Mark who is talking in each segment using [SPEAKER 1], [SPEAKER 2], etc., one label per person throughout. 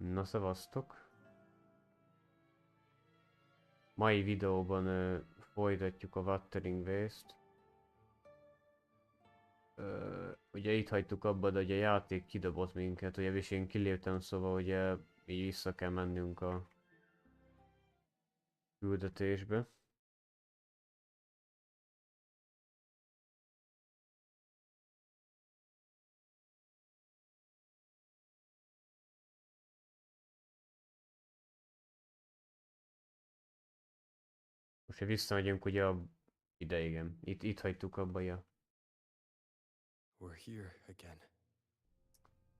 [SPEAKER 1] Na szevasztok! Mai videóban folytatjuk a Wuthering részt. Ugye itt hagytuk abban, hogy a játék kidobott minket, ugye, és én kiléptem, szóval ugye így vissza kell mennünk a küldetésbe. Most visszamegyünk ugye ide, igen. Itt hagytuk abba, ja.
[SPEAKER 2] We're here again.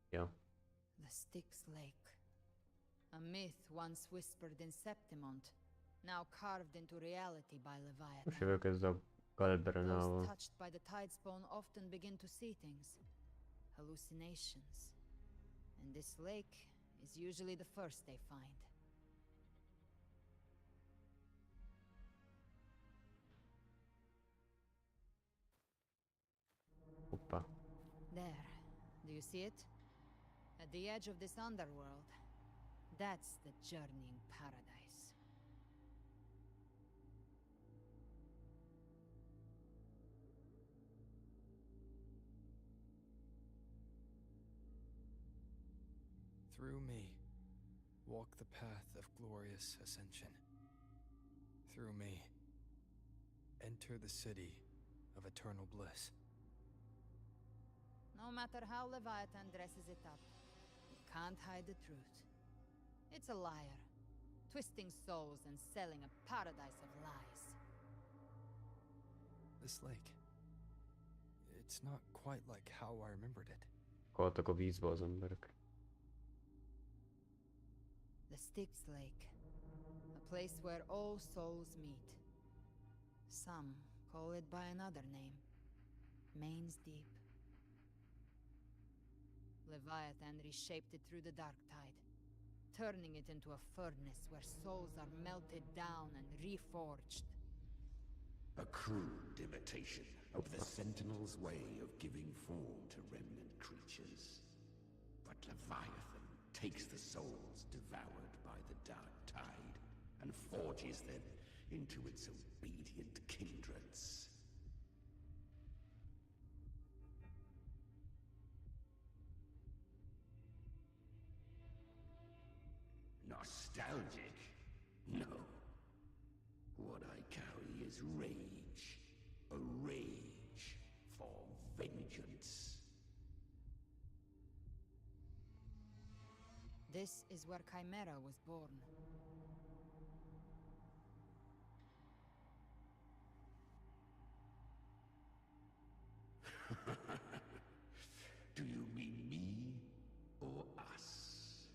[SPEAKER 1] Ja.
[SPEAKER 3] The Styx Lake. A myth once whispered in Septimont, now carved into reality by
[SPEAKER 1] Most
[SPEAKER 3] Leviathan.
[SPEAKER 1] jövök ezzel a
[SPEAKER 3] Those
[SPEAKER 1] Galberenával.
[SPEAKER 3] touched by the Tidespawn often begin to see things. Hallucinations. And this lake is usually the first they find.
[SPEAKER 1] Hoppá.
[SPEAKER 3] There. Do you see it? At the edge of this underworld. That's the journeying paradise.
[SPEAKER 2] Through me, walk the path of glorious ascension. Through me, enter the city of eternal bliss.
[SPEAKER 3] No matter how Leviathan dresses it up, it can't hide the truth. It's a liar, twisting souls and selling a paradise of lies.
[SPEAKER 2] This lake, it's not quite like how I remembered it.
[SPEAKER 1] Haltak a vízbe az emberek.
[SPEAKER 3] The Styx Lake, a place where all souls meet. Some call it by another name, Main's Deep. Leviathan reshaped it through the dark tide, turning it into a furnace where souls are melted down and reforged.
[SPEAKER 4] A crude imitation of the Sentinel's way of giving form to remnant creatures. But Leviathan takes the souls devoured by the dark tide and forges them into its obedient kindreds. Nostalgic? No. What I carry is rage. A rage for vengeance.
[SPEAKER 3] This is where Chimera was born.
[SPEAKER 4] Do you mean me or us?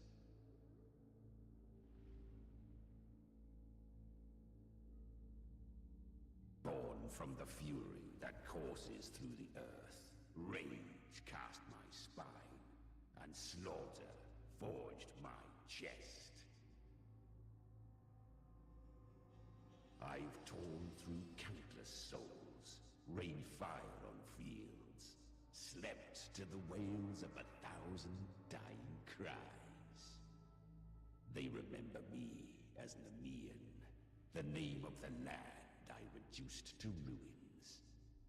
[SPEAKER 4] Born from the fury that courses through the earth, rage cast my spine, and slaughter forged my chest. I've torn through countless souls, rained fire on fields, slept to the wails of 1,000 dying cries. They remember me as Nemean, the name of the land I reduced to ruins,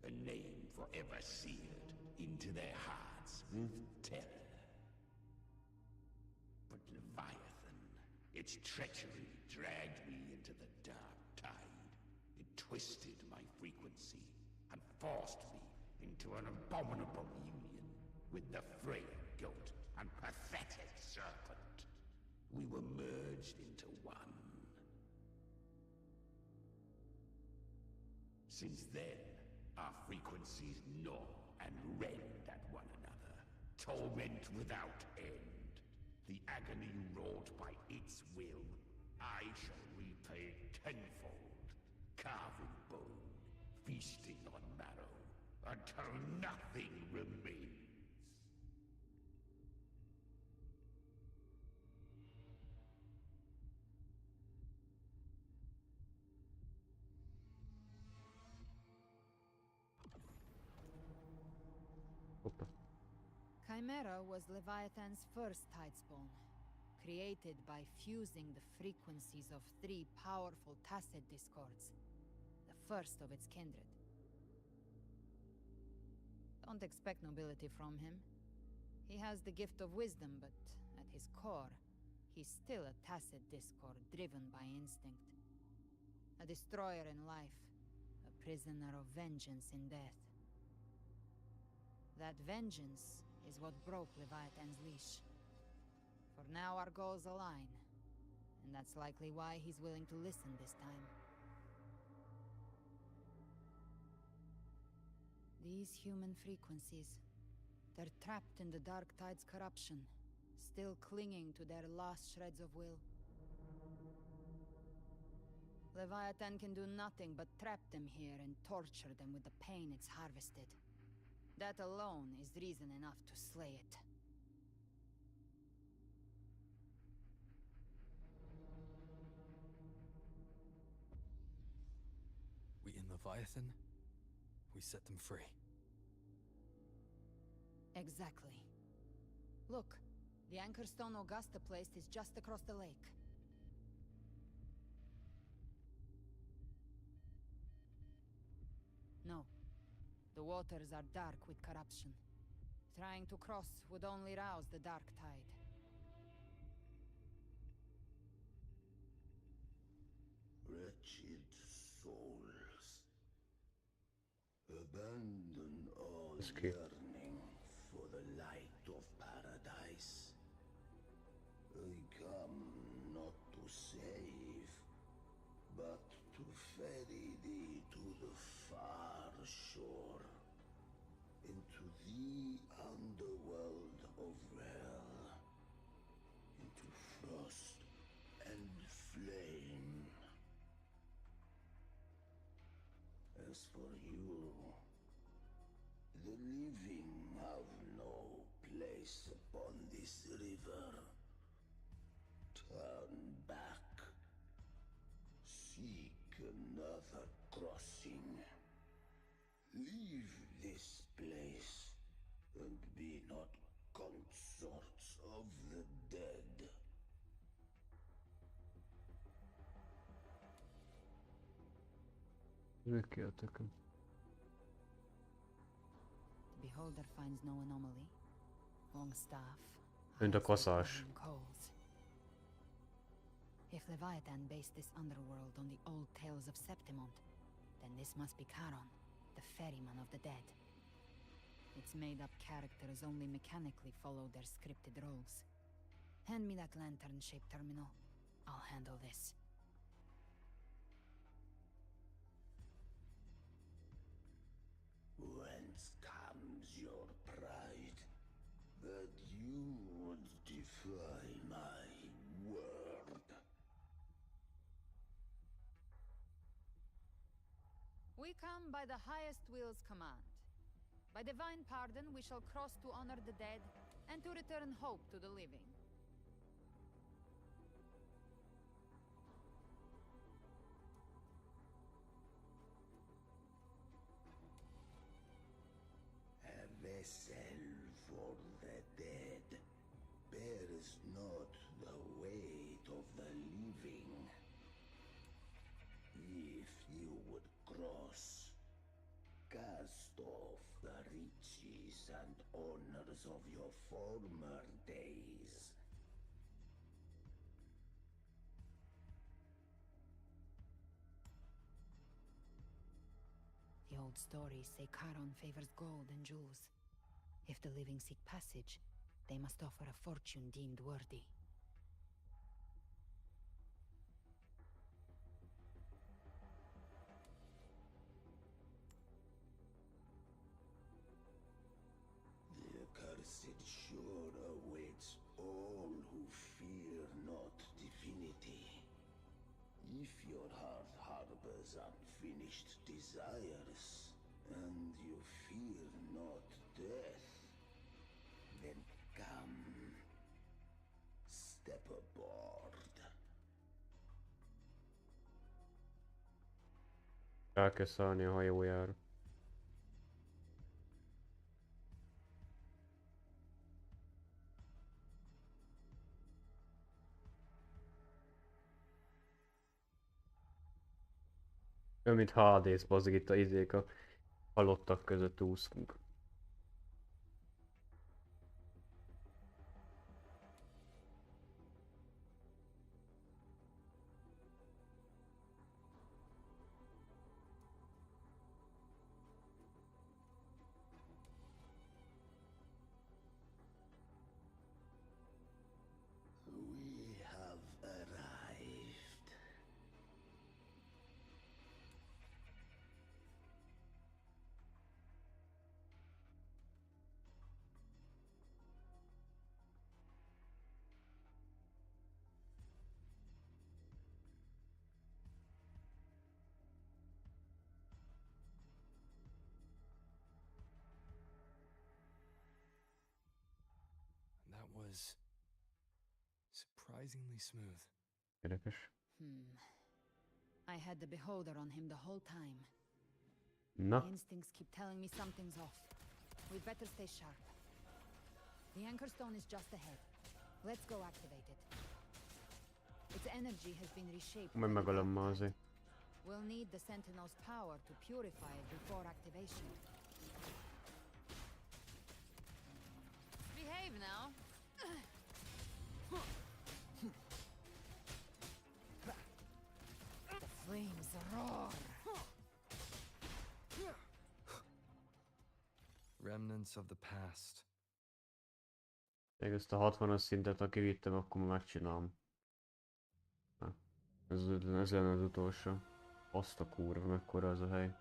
[SPEAKER 4] a name forever seared into their hearts with terror. But Leviathan, its treachery dragged me into the dark tide. It twisted my frequency and forced me into an abominable union with the frail goat and pathetic serpent. We were merged into one. Since then, our frequencies gnaw and rend at one another, torment without end. The agony wrought by its will, I shall repay tenfold, carving bone, feasting on marrow, until nothing remains.
[SPEAKER 1] Hoppá.
[SPEAKER 3] Chimera was Leviathan's first Tidespawn. created by fusing the frequencies of 3 powerful tacit discords, the first of its kindred. Don't expect nobility from him. He has the gift of wisdom, but at his core, he's still a tacit discord driven by instinct. A destroyer in life, a prisoner of vengeance in death. That vengeance is what broke Leviathan's leash. For now our goals align, and that's likely why he's willing to listen this time. These human frequencies, they're trapped in the Dark Tide's corruption, still clinging to their last shreds of will. Leviathan can do nothing but trap them here and torture them with the pain it's harvested. That alone is reason enough to slay it.
[SPEAKER 2] We in Leviathan? We set them free.
[SPEAKER 3] Exactly. Look, the Anchorstone Augusta place is just across the lake. No. The waters are dark with corruption. Trying to cross would only rouse the Dark Tide.
[SPEAKER 4] Wretched souls, abandon all
[SPEAKER 1] Okay.
[SPEAKER 4] yearning for the light of paradise. I come not to save, but to ferry thee to the far shore, into the underworld of hell, into frost and flame. As for you, the living have no place upon this river. Turn back. Seek another crossing. Leave this place, and be not consorts of the dead.
[SPEAKER 1] Neki a tököm.
[SPEAKER 3] The beholder finds no anomaly. Long staff.
[SPEAKER 1] Mint a
[SPEAKER 3] eyes like
[SPEAKER 1] kaszás.
[SPEAKER 3] burning coals. If Leviathan based this underworld on the old tales of Septimont, then this must be Charon, the ferryman of the dead. Its made-up characters only mechanically follow their scripted roles. Hand me that lantern-shaped terminal. I'll handle this.
[SPEAKER 4] Whence comes your pride that you would defy my word?
[SPEAKER 3] We come by the highest will's command. By divine pardon, we shall cross to honor the dead and to return hope to the living.
[SPEAKER 4] A vessel for the dead bears not the weight of the living. If you would cross, cast off the riches and honors of your former days.
[SPEAKER 3] The old stories say Charon favors gold and jewels. If the living seek passage, they must offer a fortune deemed worthy.
[SPEAKER 4] The accursed shore awaits all who fear not divinity. If your heart harbors unfinished desires, and you fear not death, then come, step aboard.
[SPEAKER 1] Rá kell szállni a hajójára. Olyan, mint HD-sz, bazd itt a izék a halottak között úszunk.
[SPEAKER 4] We have arrived.
[SPEAKER 2] That was surprisingly smooth.
[SPEAKER 1] Érdekes.
[SPEAKER 3] I had the beholder on him the whole time.
[SPEAKER 1] Na,
[SPEAKER 3] My instincts keep telling me something's off. We'd better stay sharp. The anchor stone is just ahead. Let's go activate it. Its energy has been reshaped.
[SPEAKER 1] majd
[SPEAKER 3] by the
[SPEAKER 1] megölöm
[SPEAKER 3] dark
[SPEAKER 1] ma
[SPEAKER 3] tide.
[SPEAKER 1] azért.
[SPEAKER 3] We'll need the Sentinel's power to purify it before activation. Behave now. The flames roar.
[SPEAKER 2] Remnants of the past.
[SPEAKER 1] Még ezt a 60-as szintet, ha kivittem, akkor már megcsinálom. Na, ez lenne az utolsó. Azt a kurva, mekkora az a hely.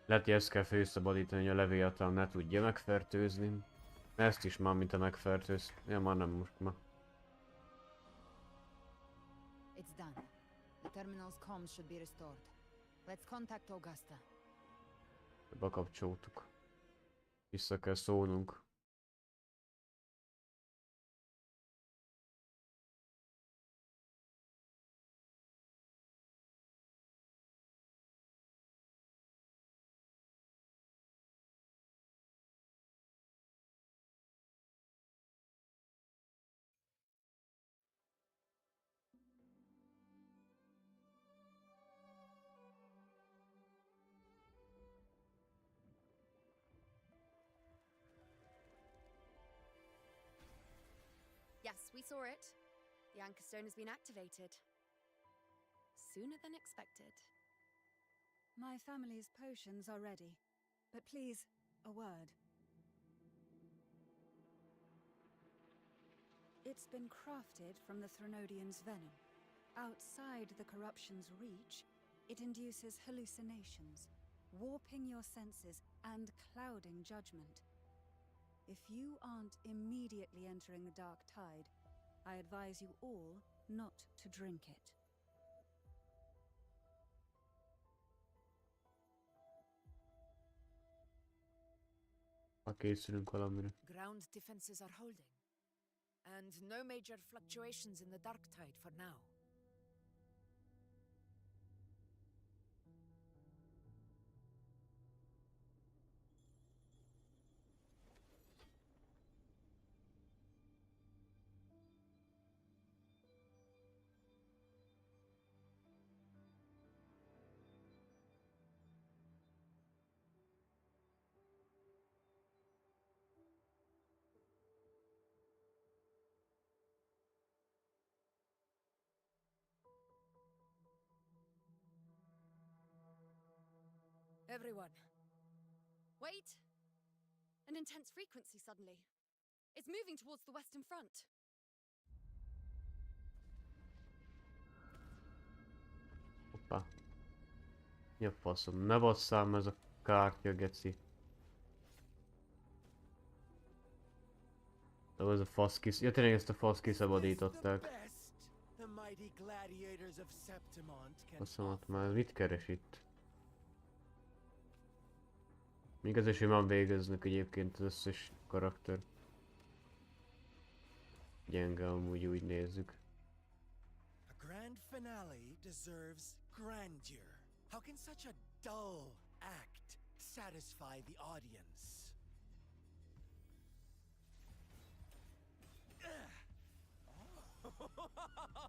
[SPEAKER 1] Lehet, hogy ezt kell főszabadítani, hogy a Leviathanal ne tudja megfertőzni. Ezt is már, mint a megfertőz. Ja, már nem most ma.
[SPEAKER 3] It's done. The terminal's comms should be restored. Let's contact Augusta.
[SPEAKER 1] Bekapcsoltuk. Vissza kell szólnunk.
[SPEAKER 5] Yes, we saw it. The anchor stone has been activated. Sooner than expected.
[SPEAKER 6] My family's potions are ready. But please, a word. It's been crafted from the Threnodian's venom. Outside the corruption's reach, it induces hallucinations, warping your senses and clouding judgment. If you aren't immediately entering the dark tide, I advise you all not to drink it.
[SPEAKER 1] Ha készülünk valamire.
[SPEAKER 7] Ground defenses are holding. And no major fluctuations in the dark tide for now. Everyone.
[SPEAKER 5] Wait! An intense frequency suddenly. It's moving towards the western front.
[SPEAKER 1] Hoppá. Mi a faszom? Ne basszám ez a kártya, geci. De ez a fasz kis... Ja, tényleg ezt a fasz kiszabadították.
[SPEAKER 8] The mighty gladiators of Septimont can
[SPEAKER 1] Faszomat már mit keres itt? Még az is simán végeznek egyébként az összes karakter. Gyenge amúgy úgy nézzük.
[SPEAKER 8] A grand finale deserves grandeur. How can such a dull act satisfy the audience?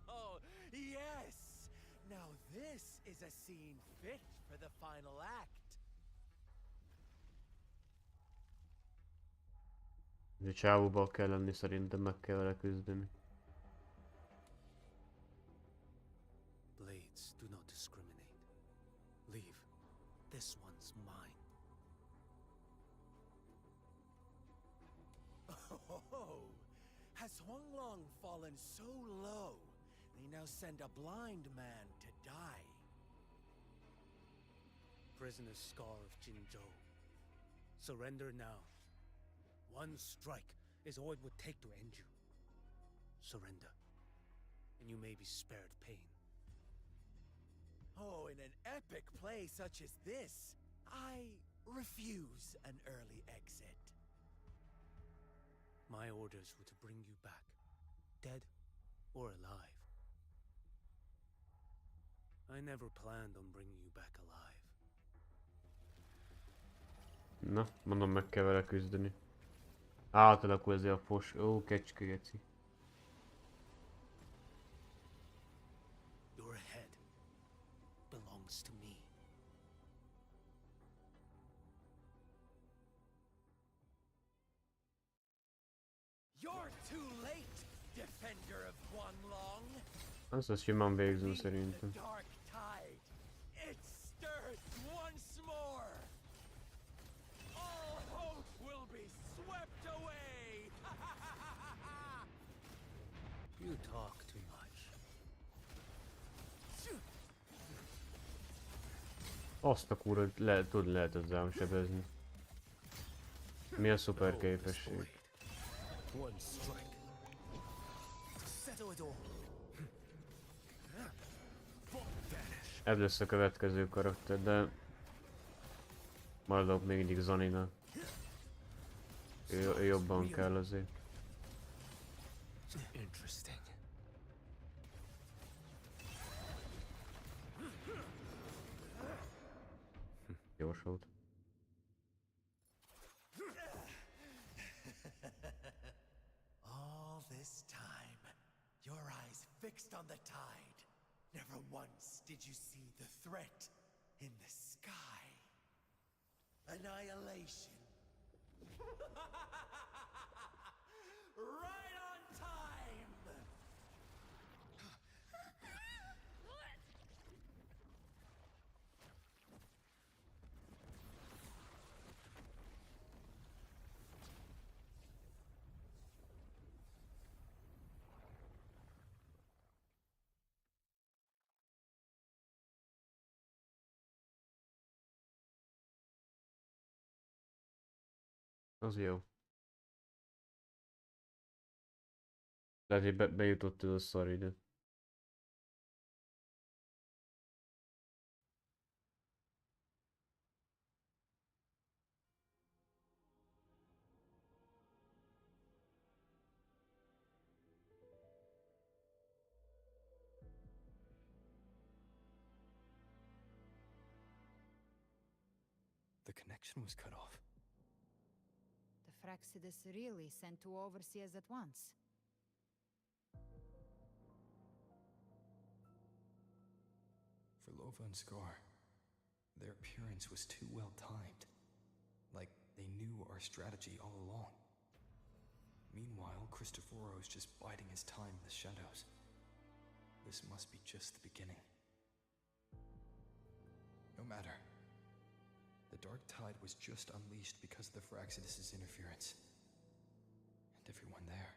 [SPEAKER 8] Oh, yes! Now is a scene fit for the final act.
[SPEAKER 1] De csávóba kell lenni, szerintem meg kell vele küzdeni.
[SPEAKER 9] Blades do not discriminate. Leave. This one's mine.
[SPEAKER 8] Oh, has Huanglong fallen so low, they now send a blind man to die?
[SPEAKER 9] Prisoner Scar of Jinzhou. Surrender now. One strike is all it would take to end you. Surrender, and you may be spared pain.
[SPEAKER 8] Oh, in an epic play such as this, I refuse an early exit.
[SPEAKER 9] My orders were to bring you back, dead or alive. I never planned on bringing you back alive.
[SPEAKER 1] Na, mondom, meg kell vele küzdeni. Átalakul ezért a fos... Ó, kecske geci.
[SPEAKER 9] Your head belongs to me.
[SPEAKER 8] You're too late, defender of Huanglong.
[SPEAKER 1] Azt simán végzünk
[SPEAKER 8] Meet
[SPEAKER 1] szerintem.
[SPEAKER 8] the dark tide. It stirs once more. All hope will be swept away.
[SPEAKER 9] You talk too much.
[SPEAKER 1] Azt a kurva, lehet ezzel sebezni. Mi a szuper képesség?
[SPEAKER 9] One strike. Settle it all.
[SPEAKER 1] Ez lesz a következő karakter, de... Maradok még mindig Zanina. Ő jobban kell azért.
[SPEAKER 9] Interesting.
[SPEAKER 1] Gyors volt.
[SPEAKER 8] All this time, your eyes fixed on the tide. Never once did you see the threat in the sky. Annihilation. Right on time!
[SPEAKER 1] Az jó. Lehet, hogy bejutott ez a szar ide.
[SPEAKER 2] The connection was cut off.
[SPEAKER 3] The Fraxidus really sent two overseers at once.
[SPEAKER 2] For Lova and Scar, their appearance was too well timed. Like they knew our strategy all along. Meanwhile, Cristoforo's just biding his time in the shadows. This must be just the beginning. No matter. The dark tide was just unleashed because of the Fraxidus' interference. And everyone there.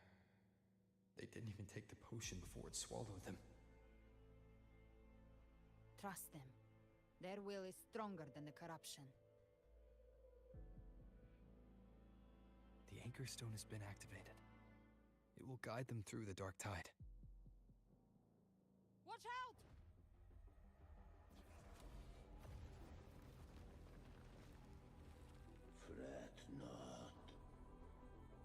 [SPEAKER 2] They didn't even take the potion before it swallowed them.
[SPEAKER 3] Trust them. Their will is stronger than the corruption.
[SPEAKER 2] The Anchor Stone has been activated. It will guide them through the dark tide.
[SPEAKER 3] Watch out!
[SPEAKER 4] Fret not.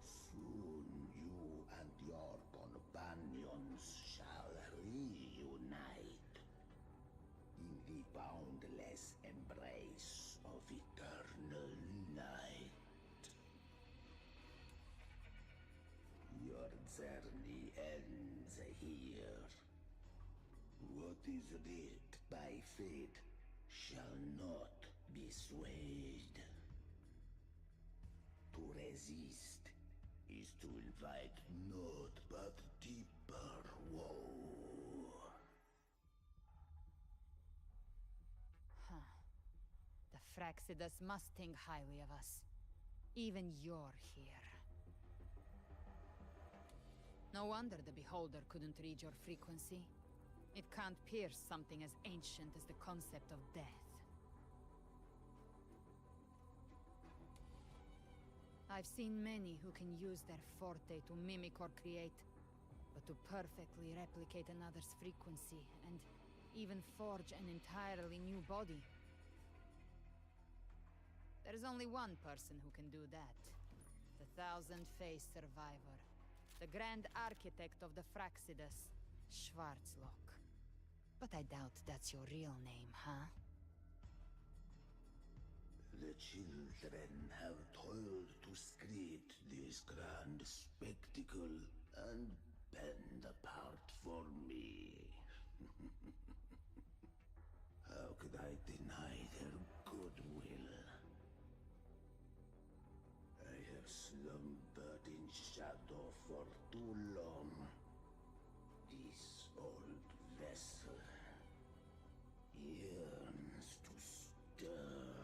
[SPEAKER 4] Soon you and your companions shall reunite in the boundless embrace of eternal night. Your journey ends here. What is it by fate shall not be swayed. To resist is to invite naught but deeper woe.
[SPEAKER 3] Huh. The Fraxidus must think highly of us. Even you're here. No wonder the Beholder couldn't read your frequency. It can't pierce something as ancient as the concept of death. I've seen many who can use their forte to mimic or create, but to perfectly replicate another's frequency, and even forge an entirely new body. There's only one person who can do that. The Thousand-Faced Survivor. The Grand Architect of the Fraxidus, Schwarzlock. But I doubt that's your real name, huh?
[SPEAKER 4] The children have toiled to create this grand spectacle and bend apart for me. How could I deny their goodwill? I have slumbered in shadow for too long. This old vessel yearns to stir.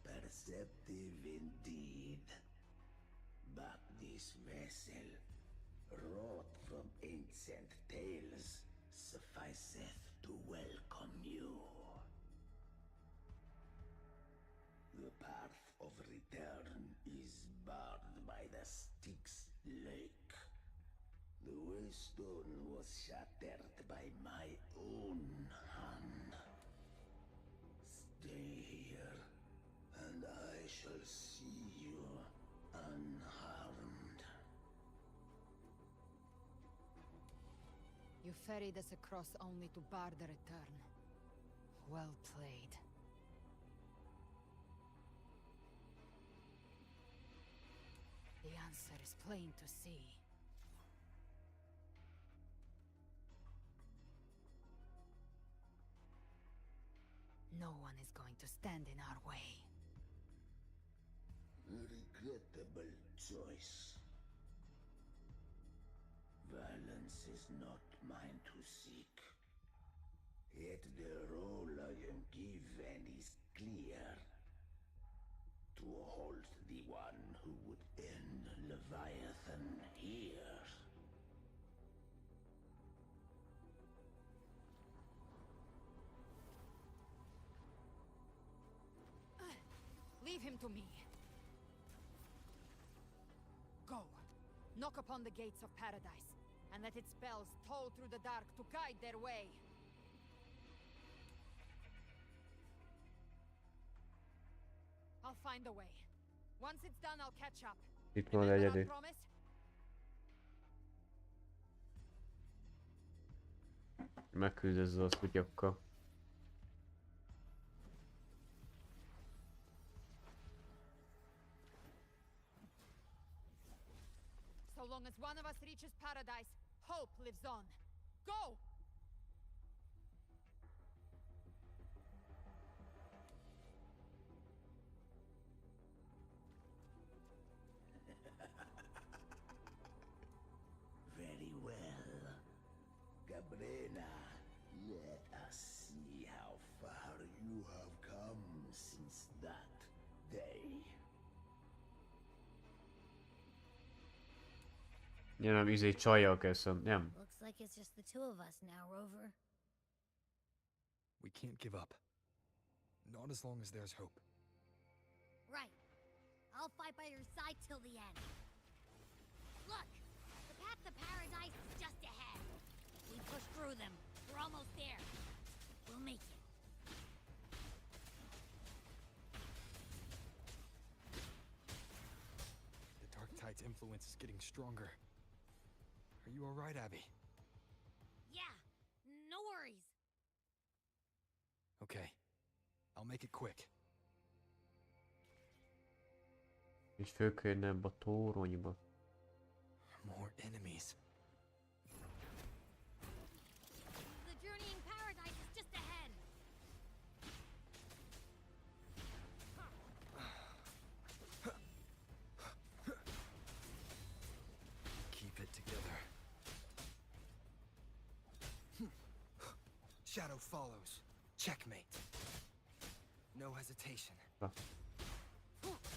[SPEAKER 4] Perceptive indeed. But this vessel, wrought from ancient tales, sufficeth to welcome you. The path of return is barred by the Styx Lake. The waystone was shattered by my own hand. Stay here, and I shall see you unharmed.
[SPEAKER 3] You ferried us across only to bar the return. Well played. The answer is plain to see. No one is going to stand in our way.
[SPEAKER 4] A regrettable choice. Violence is not mine to seek. Yet the role I am given is clear. To halt the one who would end Leviathan here.
[SPEAKER 3] Leave him to me. Go. Knock upon the gates of paradise, and let its bells toll through the dark to guide their way. I'll find a way. Once it's done, I'll catch up.
[SPEAKER 1] Itt van
[SPEAKER 3] Remember our
[SPEAKER 1] egyedül.
[SPEAKER 3] promise?
[SPEAKER 1] Megküzd ezzel a szutyakkal.
[SPEAKER 3] So long as one of us reaches paradise, hope lives on. Go!
[SPEAKER 4] Very well. Cabrera, let us see how far you have come since that day.
[SPEAKER 1] Ja nem, csajjal kell nem.
[SPEAKER 10] Looks like it's just the two of us now, Rover.
[SPEAKER 2] We can't give up. Not as long as there's hope.
[SPEAKER 10] Right. I'll fight by your side till the end. Look! The path to paradise is just ahead. We push through them. We're almost there. We'll make it.
[SPEAKER 2] The Dark Tide's influence is getting stronger. Are you alright, Abby?
[SPEAKER 10] Yeah, no worries.
[SPEAKER 2] Okay. I'll make it quick.
[SPEAKER 1] És föl kellene ebbe a toronyba.
[SPEAKER 2] More enemies.
[SPEAKER 10] The journeying paradise is just ahead.
[SPEAKER 2] Keep it together. Shadow follows. Checkmate. No hesitation.
[SPEAKER 1] Ah.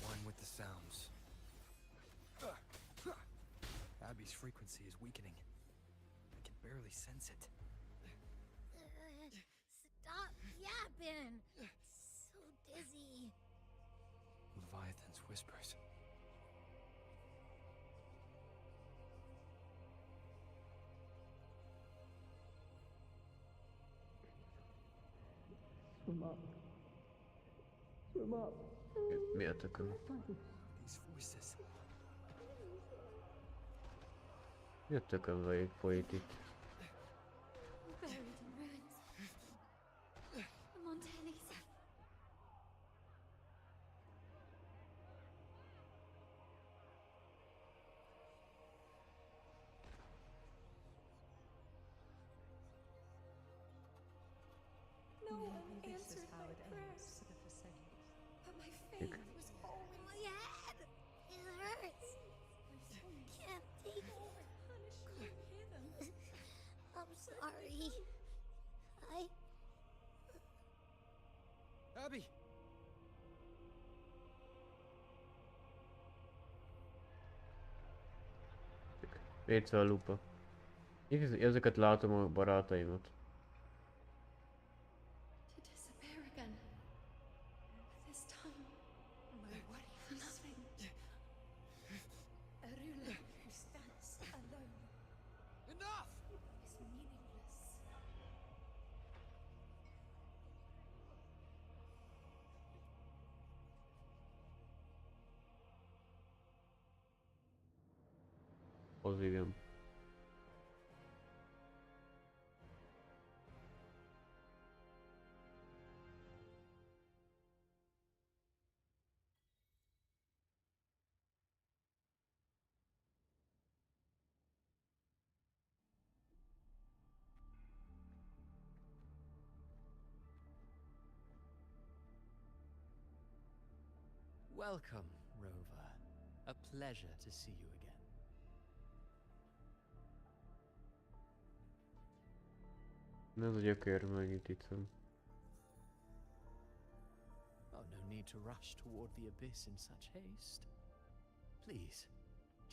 [SPEAKER 2] One with the sounds. Abby's frequency is weakening. I can barely sense it.
[SPEAKER 10] Stop yapping. So dizzy.
[SPEAKER 2] Leviathan's whispers.
[SPEAKER 1] Mi a tököm?
[SPEAKER 2] These voices.
[SPEAKER 1] Mi a tököm folyik itt?
[SPEAKER 10] Buried in ruins. The Montanis.
[SPEAKER 6] No one answered my prayers. But my faith was all in
[SPEAKER 10] My head. It hurts. Can't take it. I'm sorry.
[SPEAKER 2] Abby!
[SPEAKER 1] Vécve a lupa. Ezeket látom a barátaimat.
[SPEAKER 6] To disappear again. This time, my worry for nothing. A ruler who stands alone
[SPEAKER 2] Enough!
[SPEAKER 6] is meaningless.
[SPEAKER 1] Az igen.
[SPEAKER 11] Welcome, Rover. A pleasure to see you again.
[SPEAKER 1] Ez a gyökér megint itt van.
[SPEAKER 11] Oh, no need to rush toward the abyss in such haste. Please,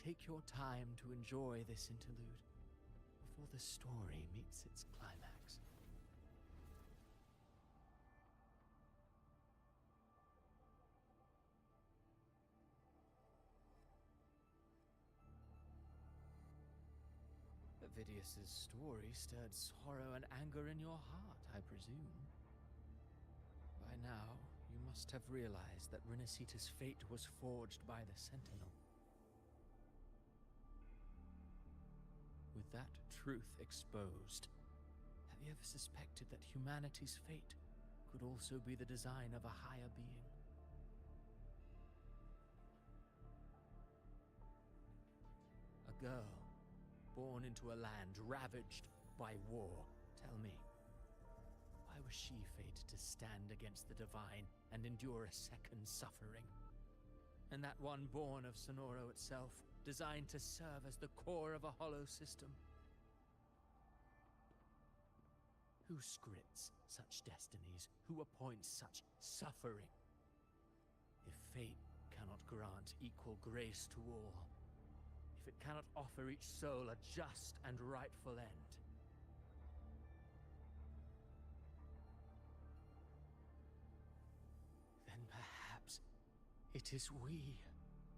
[SPEAKER 11] take your time to enjoy this interlude before the story meets its climax. Vidius's story stirred sorrow and anger in your heart, I presume. By now, you must have realized that Renacita's fate was forged by the Sentinel. With that truth exposed, have you ever suspected that humanity's fate could also be the design of a higher being? A girl born into a land ravaged by war. Tell me, why was she fated to stand against the divine and endure a second suffering? And that one born of Sonoro itself, designed to serve as the core of a hollow system? Who scripts such destinies? Who appoints such suffering? If fate cannot grant equal grace to all, if it cannot offer each soul a just and rightful end, then perhaps it is we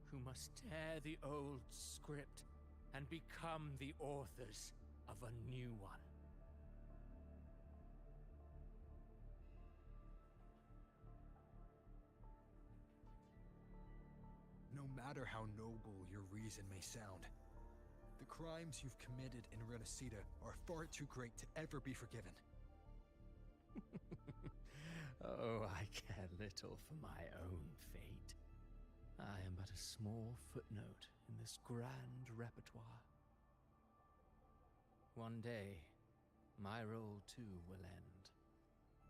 [SPEAKER 11] who must tear the old script and become the authors of a new one.
[SPEAKER 2] No matter how noble your reason may sound, the crimes you've committed in Renacita are far too great to ever be forgiven.
[SPEAKER 11] Oh, I care little for my own fate. I am but a small footnote in this grand repertoire. One day, my role too will end.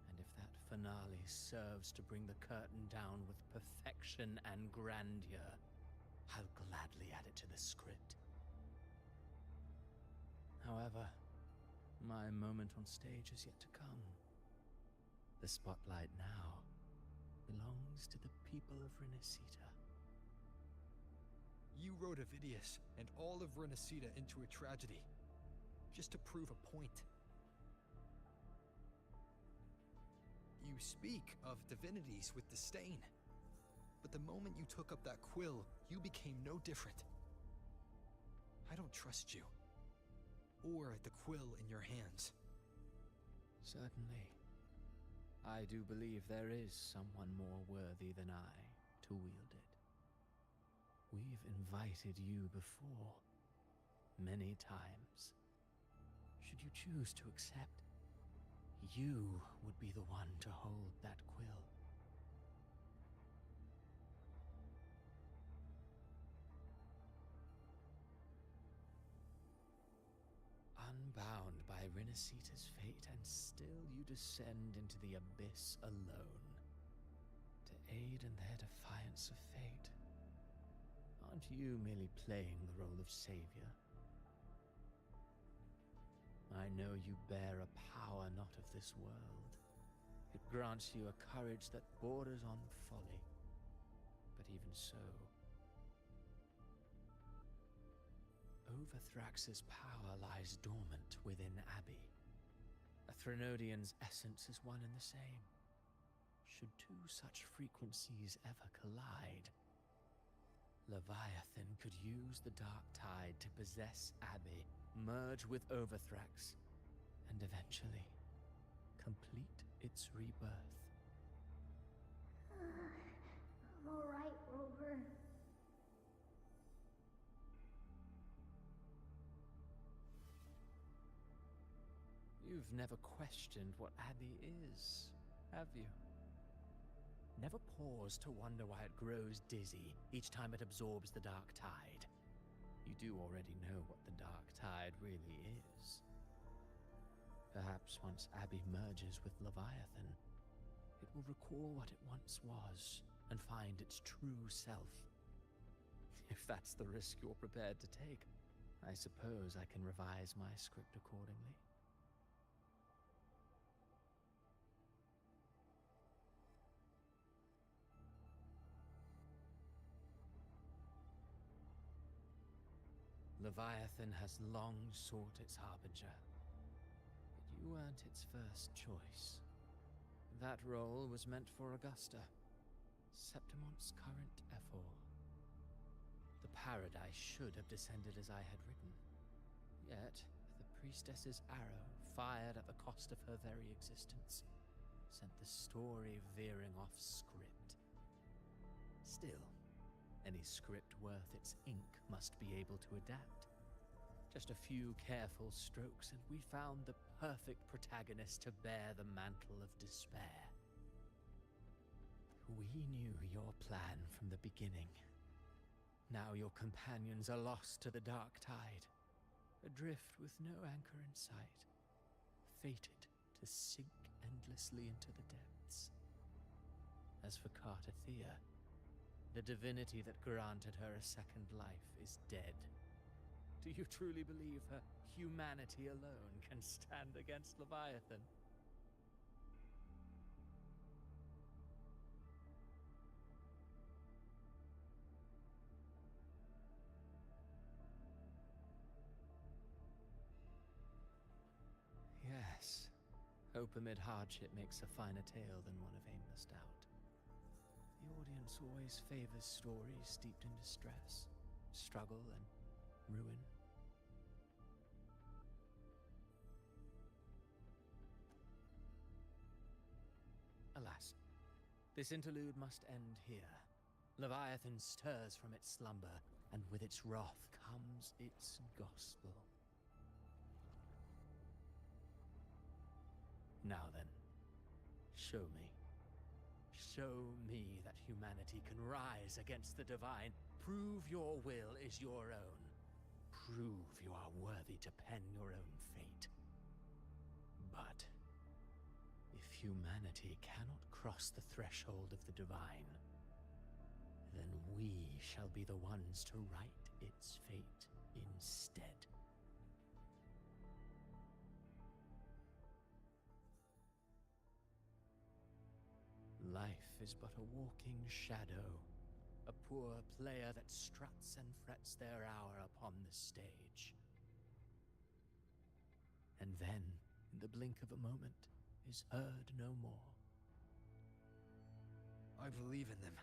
[SPEAKER 11] And if that finale serves to bring the curtain down with perfection and grandeur, I'll gladly add it to the script. However, my moment on stage is yet to come. The spotlight now belongs to the people of Renacita.
[SPEAKER 2] You wrote Avidius and all of Renacita into a tragedy, just to prove a point. You speak of divinities with disdain, but the moment you took up that quill, you became no different. I don't trust you, or the quill in your hands.
[SPEAKER 11] Certainly. I do believe there is someone more worthy than I to wield it. We've invited you before, many times. Should you choose to accept, you would be the one to hold that quill. Unbound by Renacita's fate, and still you descend into the abyss alone, to aid in their defiance of fate. Aren't you merely playing the role of savior? I know you bear a power not of this world. It grants you a courage that borders on folly. But even so, Overthrax's power lies dormant within Abbey. A Threnodian's essence is one and the same. Should two such frequencies ever collide, Leviathan could use the dark tide to possess Abbey, merge with Overthrax, and eventually complete its rebirth.
[SPEAKER 10] I'm alright, Rover.
[SPEAKER 11] You've never questioned what Abbey is, have you? Never pause to wonder why it grows dizzy each time it absorbs the dark tide. You do already know what the dark tide really is. Perhaps once Abbey merges with Leviathan, it will recall what it once was and find its true self. If that's the risk you're prepared to take, I suppose I can revise my script accordingly. Leviathan has long sought its harbinger, but you weren't its first choice. That role was meant for Augusta, Septimon's current ephor. The paradise should have descended as I had written, yet the priestess's arrow, fired at the cost of her very existence, sent the story veering off script. Still, any script worth its ink must be able to adapt. Just a few careful strokes, and we found the perfect protagonist to bear the mantle of despair. We knew your plan from the beginning. Now your companions are lost to the dark tide, adrift with no anchor in sight, fated to sink endlessly into the depths. As for Cartathea, the divinity that granted her a second life is dead. Do you truly believe her humanity alone can stand against Leviathan? Yes, hope amid hardship makes a finer tale than one of aimless doubt. The audience always favors stories steeped in distress, struggle, and ruin. Alas, this interlude must end here. Leviathan stirs from its slumber, and with its wrath comes its gospel. Now then, show me. Show me that humanity can rise against the divine. Prove your will is your own. Prove you are worthy to pen your own fate. But if humanity cannot cross the threshold of the divine, then we shall be the ones to write its fate instead. Life is but a walking shadow, a poor player that struts and frets their hour upon the stage. And then, in the blink of a moment, is heard no more.
[SPEAKER 2] I believe in them,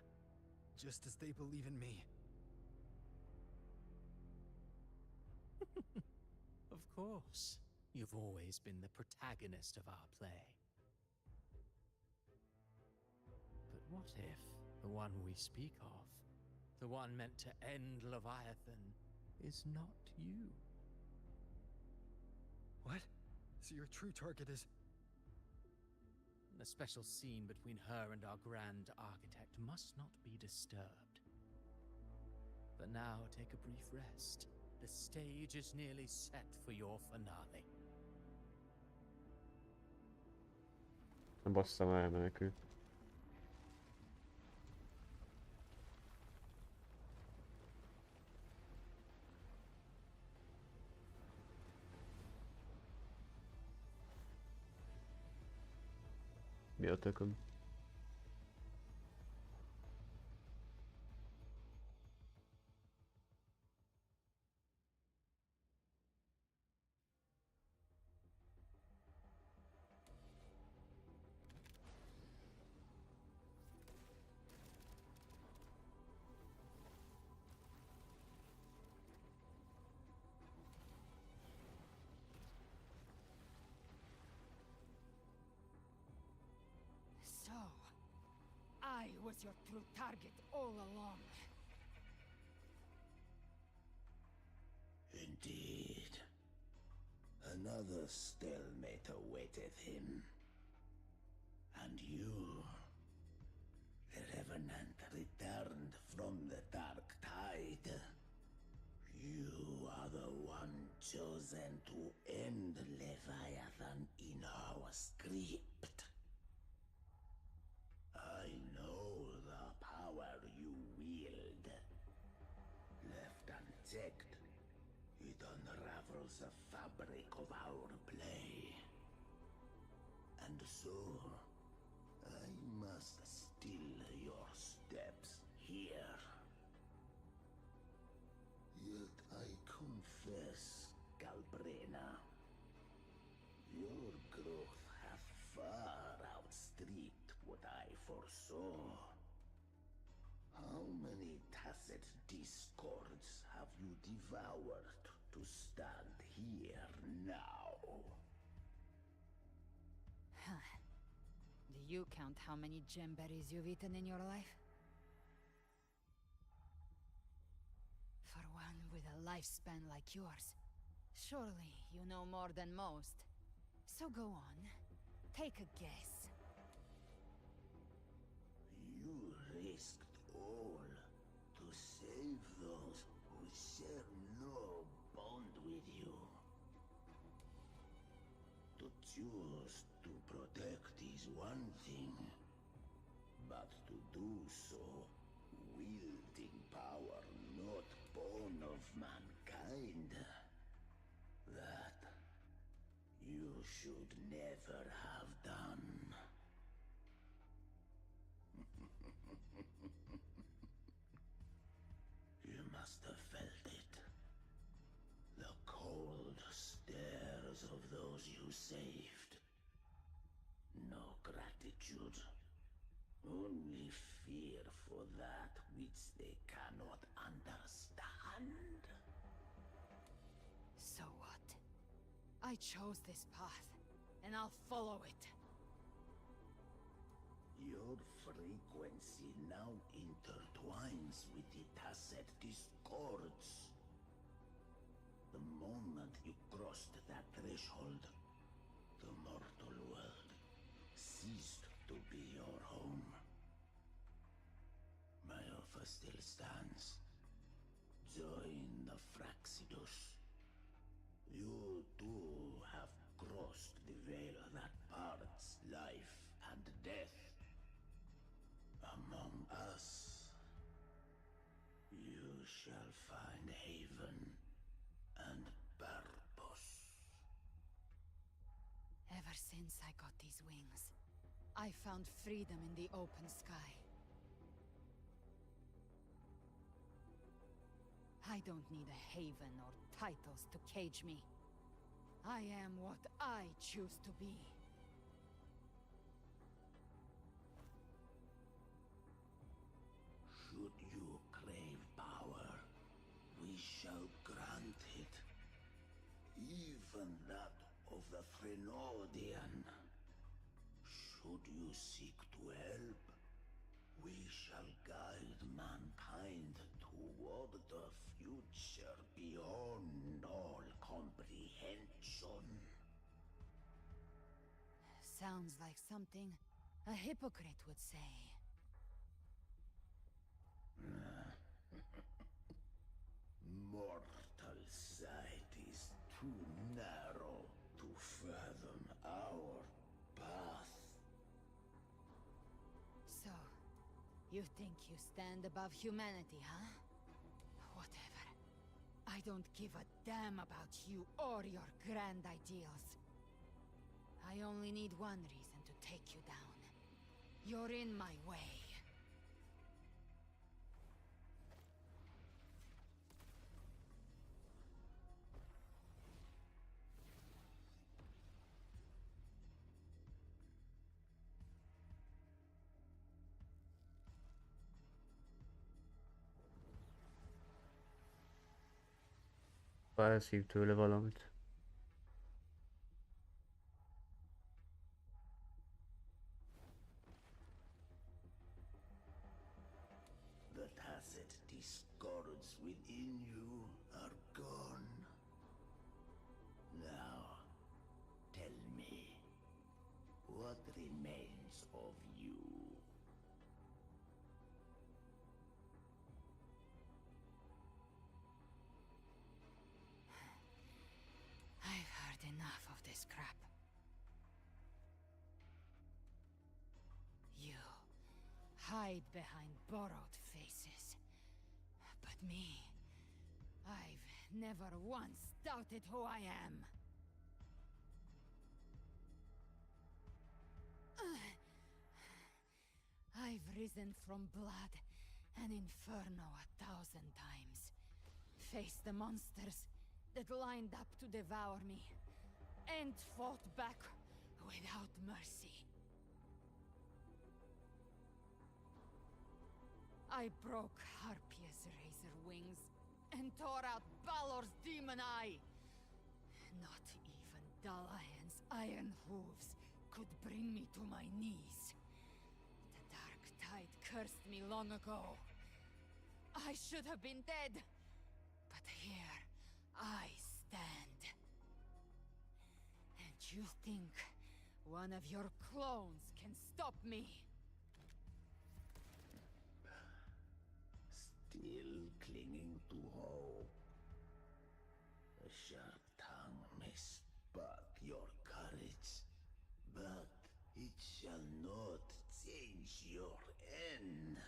[SPEAKER 2] just as they believe in me.
[SPEAKER 11] Of course. You've always been the protagonist of our play. But what if the one we speak of, the one meant to end Leviathan, is not you?
[SPEAKER 2] What? So your true target is...
[SPEAKER 11] The special scene between her and our grand architect must not be disturbed. But now take a brief rest. The stage is nearly set for your finale.
[SPEAKER 1] Basszam, elmenekül. Mi a tököm?
[SPEAKER 3] So, I was your true target all along.
[SPEAKER 4] Indeed. Another stalemate awaited him. And you, the Revenant returned from the Dark Tide. You are the one chosen to end Leviathan in our script. I know the power you wield. Left unchecked, it unravels the fabric of our play. And so, I must still your steps here. Yet I confess, Galbrena, your growth hath far outstripped what I foresaw. How many tacit discords have you devoured to stand here now?
[SPEAKER 3] Huh. Do you count how many gemberries you've eaten in your life? For one with a lifespan like yours, surely you know more than most. So go on, take a guess.
[SPEAKER 4] You risked all to save those who share no bond with you. To choose to protect is one thing, but to do so wielding power not born of mankind, that you should never have done. You must have felt it. The cold stares of those you saved. No gratitude. Only fear for that which they cannot understand.
[SPEAKER 3] So what? I chose this path, and I'll follow it.
[SPEAKER 4] Your frequency now intertwines with the tacit discords. The moment you crossed that threshold, the mortal world ceased to be your home. still stands. Join the Fraxidus. You too have crossed the veil that parts life and death. Among us, you shall find haven and purpose.
[SPEAKER 3] Ever since I got these wings, I found freedom in the open sky. I don't need a haven or titles to cage me. I am what I choose to be.
[SPEAKER 4] Should you crave power, we shall grant it. Even that of the Threnodian. Should you seek to help, we shall guide mankind toward the future beyond all comprehension.
[SPEAKER 3] Sounds like something a hypocrite would say.
[SPEAKER 4] Mortal sight is too narrow to fathom our path.
[SPEAKER 3] So, you think you stand above humanity, huh? Whatever. I don't give a damn about you or your grand ideals. I only need one reason to take you down. You're in my way.
[SPEAKER 1] Elszív tőle valamit.
[SPEAKER 4] The tacit discords within you are gone. Now, tell me, what remains of you?
[SPEAKER 3] I've heard enough of this crap. You hide behind borrowed faces. But me, I've never once doubted who I am. I've risen from blood and inferno 1,000 times. Faced the monsters that lined up to devour me, and fought back without mercy. I broke Harpia's razor wings and tore out Balor's demon eye. Not even Dalahan's iron hooves could bring me to my knees. The dark tide cursed me long ago. I should have been dead, but here I stand. And you think one of your clones can stop me?
[SPEAKER 4] Still clinging to hope. A sharp tongue may spark your courage, but it shall not change your end.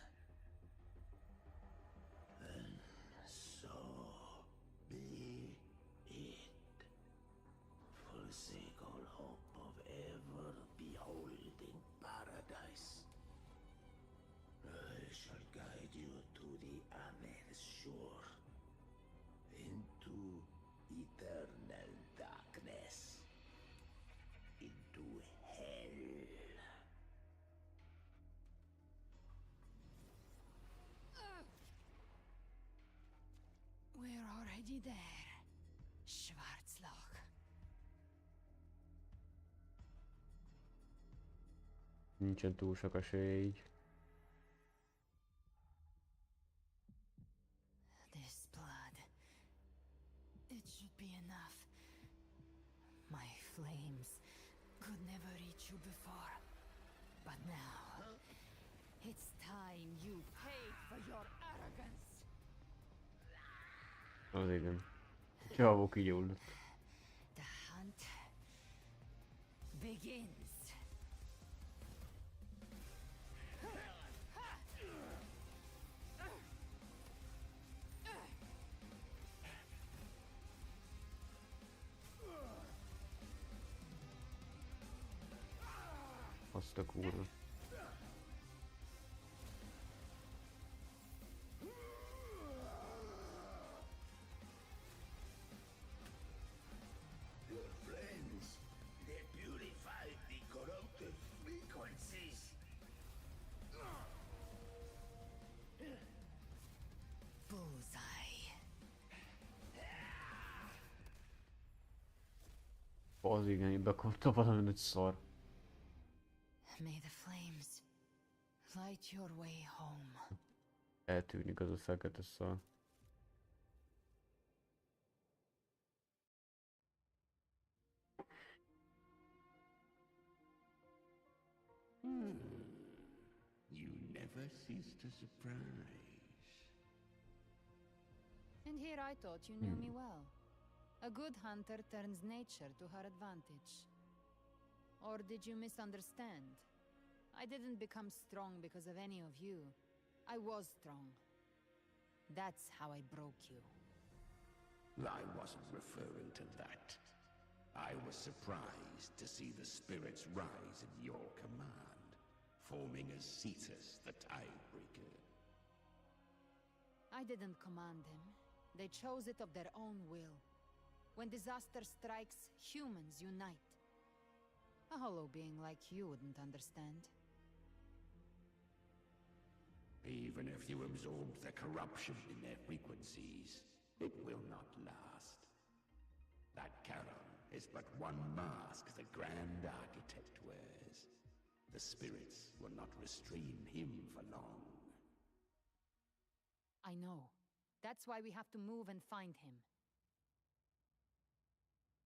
[SPEAKER 4] And so be it. Forsake all hope of ever beholding paradise. I shall guide you to the other shore, into eternal darkness, into hell.
[SPEAKER 3] We're already there, Schwarzloch.
[SPEAKER 1] Nincsen túl sok esélye így.
[SPEAKER 3] This blood, it should be enough. My flames could never reach you before, but now it's time you paid for your arrogance.
[SPEAKER 1] Az igen. Csávó kigyulladt.
[SPEAKER 3] The hunt begins.
[SPEAKER 1] Azt a kurva.
[SPEAKER 4] Friends, they purified the corrupted frequencies.
[SPEAKER 3] Bullseye.
[SPEAKER 1] Az igen, bekapta valami nagy szar.
[SPEAKER 3] May the flames light your way home.
[SPEAKER 1] Eltűnik az a fekete szar.
[SPEAKER 4] You never cease to surprise.
[SPEAKER 3] And here I thought you knew me well. A good hunter turns nature to her advantage. Or did you misunderstand? I didn't become strong because of any of you. I was strong. That's how I broke you.
[SPEAKER 4] I wasn't referring to that. I was surprised to see the spirits rise at your command, forming as Cetus the Tidebreaker.
[SPEAKER 3] I didn't command them. They chose it of their own will. When disaster strikes, humans unite. A hollow being like you wouldn't understand.
[SPEAKER 4] Even if you absorbed the corruption in their frequencies, it will not last. That Charon is but one mask the Grand Architect wears. The spirits will not restrain him for long.
[SPEAKER 3] I know. That's why we have to move and find him.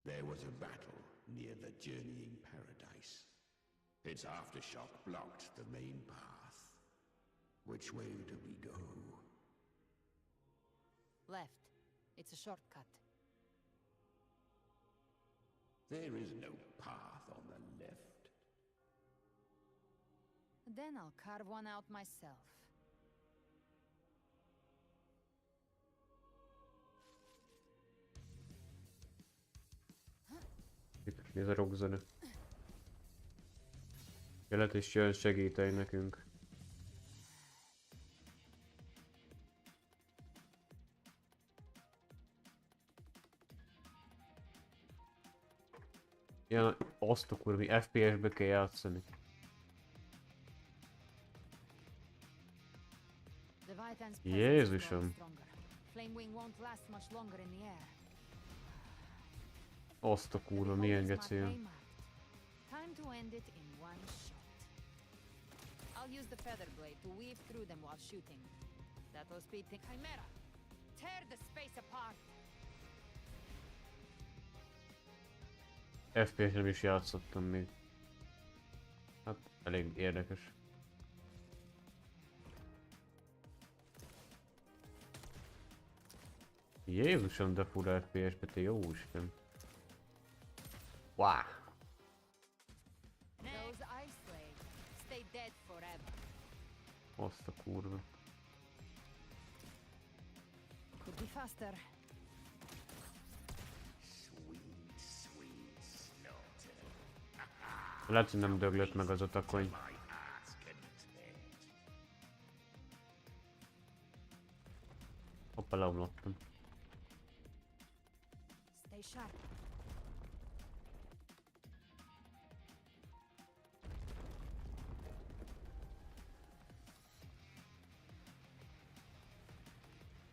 [SPEAKER 4] There was a battle near the Journeying Paradise. Its aftershock blocked the main path. Which way do we go?
[SPEAKER 3] Left. It's a shortcut.
[SPEAKER 4] There is no path on the left.
[SPEAKER 3] Then I'll carve one out myself.
[SPEAKER 1] Ez a rockzene. Kelet is jön, segíteni nekünk. Ilyen azt a kurvi FPS-be kell játszani. Jézusom! Azt a kurva, milyen gecél.
[SPEAKER 3] Time to end it in one shot. I'll use the feather blade to weave through them while shooting. That'll speed things. Chimera, tear the space apart.
[SPEAKER 1] FPS-en is játszottam még. Hát elég érdekes. Jézusom, de fura FPS-be, te jó Isten. Wow. Azt a kurva.
[SPEAKER 3] Could be faster.
[SPEAKER 1] Lehet, hogy nem döglött meg az a takony. Hoppa, leomlottam.
[SPEAKER 3] Stay sharp.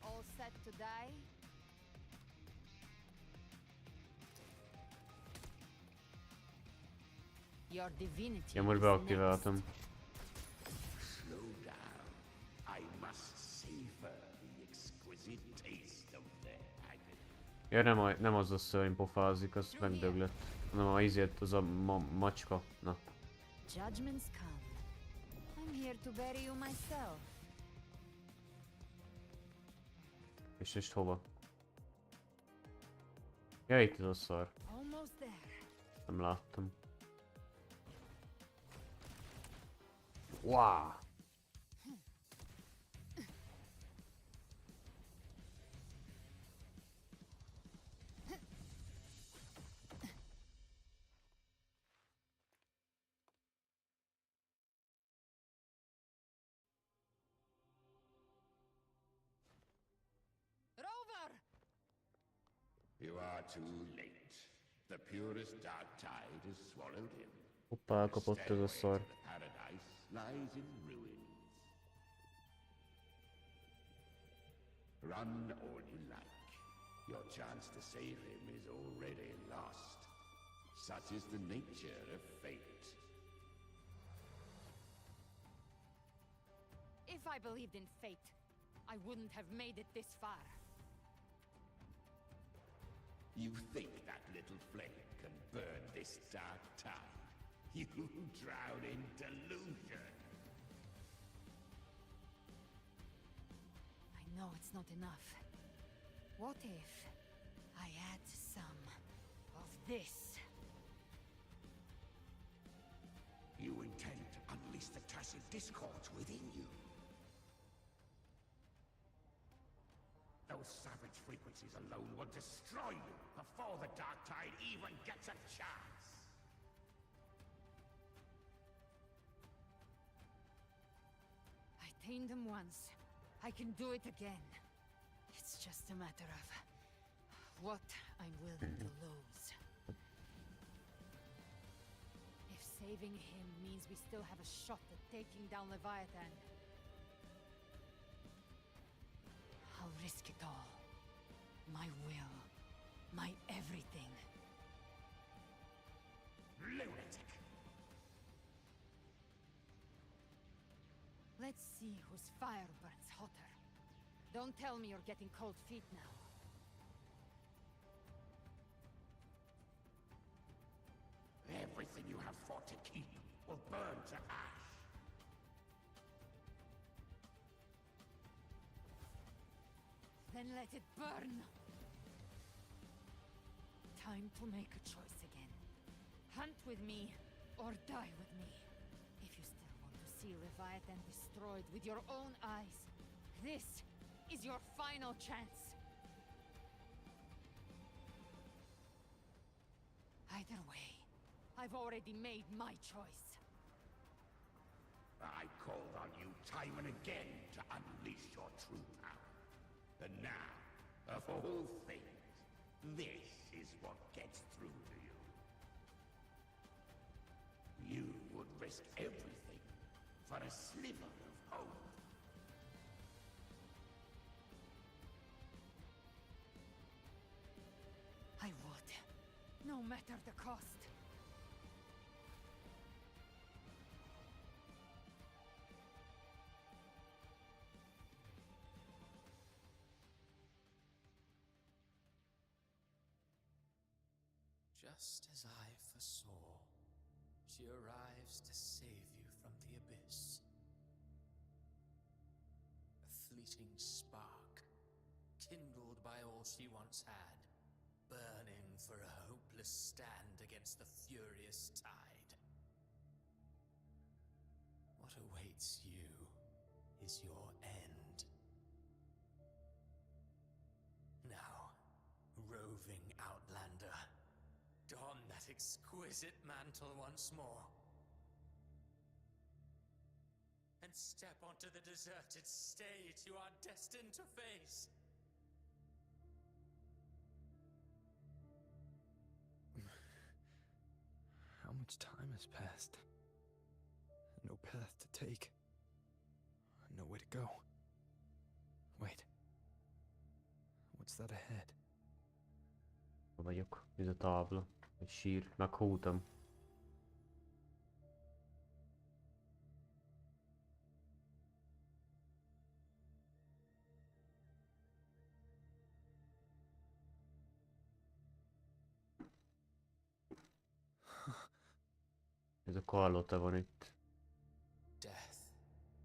[SPEAKER 3] All set to die? Your divinity.
[SPEAKER 1] Ja, most beaktiváltam.
[SPEAKER 4] Slow down. I must savor the exquisite taste of their agony.
[SPEAKER 1] Ja, nem az a szörny pofázik, az megdöglött. Hanem a izért, az a macska. Na.
[SPEAKER 3] Judgments come. I'm here to bury you myself.
[SPEAKER 1] És most hova? Ja, itt az a szar.
[SPEAKER 3] Almost there.
[SPEAKER 1] Nem láttam. Wow!
[SPEAKER 3] Rover!
[SPEAKER 4] You are too late. The purest dark tide has swallowed him.
[SPEAKER 1] Hoppá, elkapott ez a szar.
[SPEAKER 4] The paradise lies in ruins. Run all you like. Your chance to save him is already lost. Such is the nature of fate.
[SPEAKER 3] If I believed in fate, I wouldn't have made it this far.
[SPEAKER 4] You think that little flame can burn this dark tide? You drown in delusion.
[SPEAKER 3] I know it's not enough. What if I add some of this?
[SPEAKER 4] You intend to unleash the tacit discords within you. Those savage frequencies alone will destroy you before the dark tide even gets a chance.
[SPEAKER 3] I tamed them once. I can do it again. It's just a matter of what I'm willing to lose. If saving him means we still have a shot at taking down Leviathan, I'll risk it all. My will. My everything.
[SPEAKER 4] Lunatic!
[SPEAKER 3] Let's see whose fire burns hotter. Don't tell me you're getting cold feet now.
[SPEAKER 4] Everything you have fought to keep will burn to ash.
[SPEAKER 3] Then let it burn! Time to make a choice again. Hunt with me, or die with me. If you still want to see Leviathan destroyed with your own eyes, this is your final chance. Either way, I've already made my choice.
[SPEAKER 4] I called on you time and again to unleash your true power. And now, of all things, this is what gets through to you. You would risk everything for a sliver of hope.
[SPEAKER 3] I would, no matter the cost.
[SPEAKER 11] Just as I foresaw, she arrives to save you from the abyss. A fleeting spark, kindled by all she once had, burning for a hopeless stand against the furious tide. What awaits you is your end. Now, roving outlander, don that exquisite mantle once more. And step onto the deserted stage you are destined to face.
[SPEAKER 2] How much time has passed? No path to take. Nowhere to go. Wait. What's that ahead?
[SPEAKER 1] Hol vagyok? Ez a tábla. Egy sír. Meghúltam. Ez a Carlotta van itt.
[SPEAKER 11] Death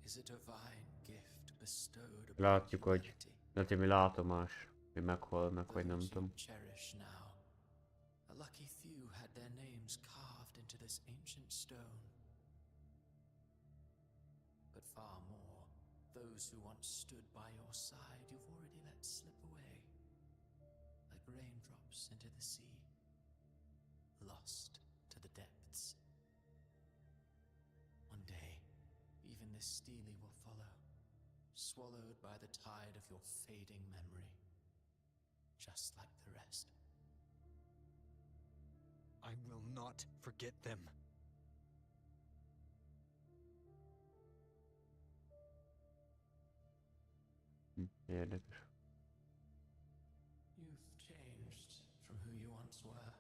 [SPEAKER 11] is a divine gift bestowed upon
[SPEAKER 1] Látjuk, hogy
[SPEAKER 11] humanity.
[SPEAKER 1] Lehet, hogy mi látomás, hogy meghalnak, vagy nem
[SPEAKER 11] Those you
[SPEAKER 1] tudom.
[SPEAKER 11] cherish now. A lucky few had their names carved into this ancient stone. But far more, those who once stood by your side, you've already let slip away. Like raindrops into the sea, lost to the depths. One day, even this stele will follow, swallowed by the tide of your fading memory, just like the rest.
[SPEAKER 2] I will not forget them.
[SPEAKER 1] Érdekes.
[SPEAKER 11] You've changed from who you once were.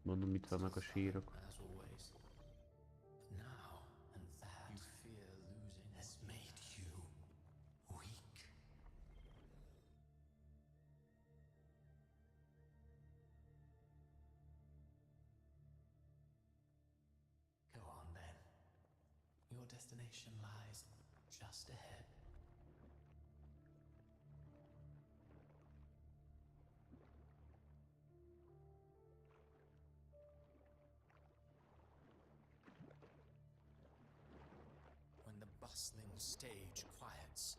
[SPEAKER 1] Mondom, itt vannak a
[SPEAKER 11] Still
[SPEAKER 1] sírok.
[SPEAKER 11] stubborn, as always. But now, and that you fear losing has made you weak. Go on then. Your destination lies just ahead. When the bustling stage quiets,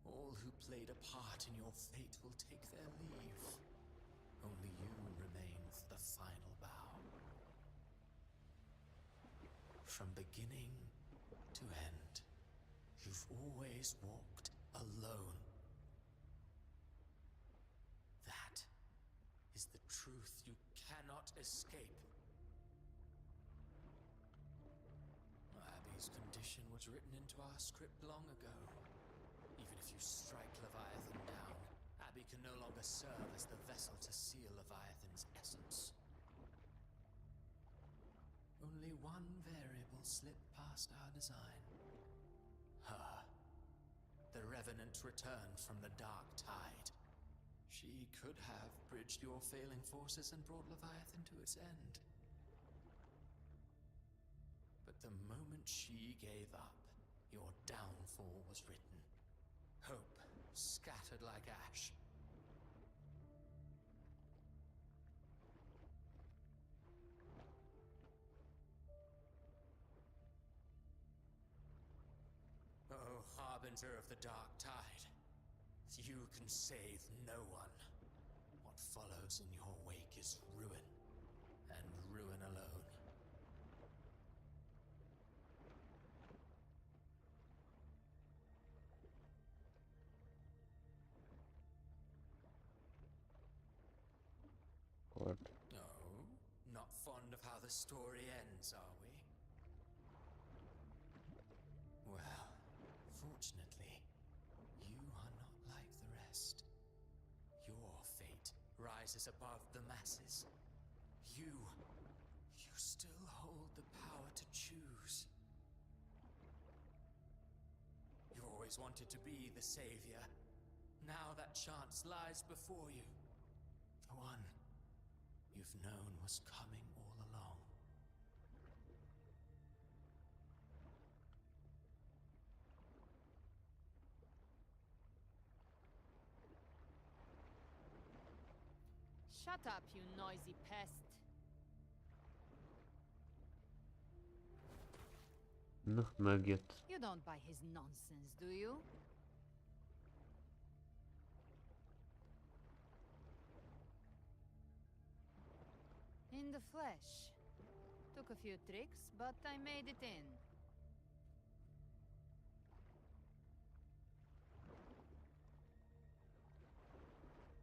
[SPEAKER 11] all who played a part in your fate will take their leave. Only you remain for the final bow. From beginning to end, you've always walked alone. That is the truth you cannot escape. Abby's condition was written into our script long ago. Even if you strike Leviathan down, Abby can no longer serve as the vessel to seal Leviathan's essence. Only one variable slipped past our design. Her. The Revenant returned from the dark tide. She could have bridged your failing forces and brought Leviathan to its end. But the moment she gave up, your downfall was written. Hope scattered like ash. Oh, harbinger of the dark tide, you can save no one. What follows in your wake is ruin, and ruin alone.
[SPEAKER 1] Or
[SPEAKER 11] No, not fond of how the story ends, are we? Well, fortunately, you are not like the rest. Your fate rises above the masses. You still hold the power to choose. You always wanted to be the savior. Now that chance lies before you. The one you've known was coming all along.
[SPEAKER 3] Shut up, you noisy pest.
[SPEAKER 1] na, megjött.
[SPEAKER 3] You don't buy his nonsense, do you? In the flesh. Took a few tricks, but I made it in.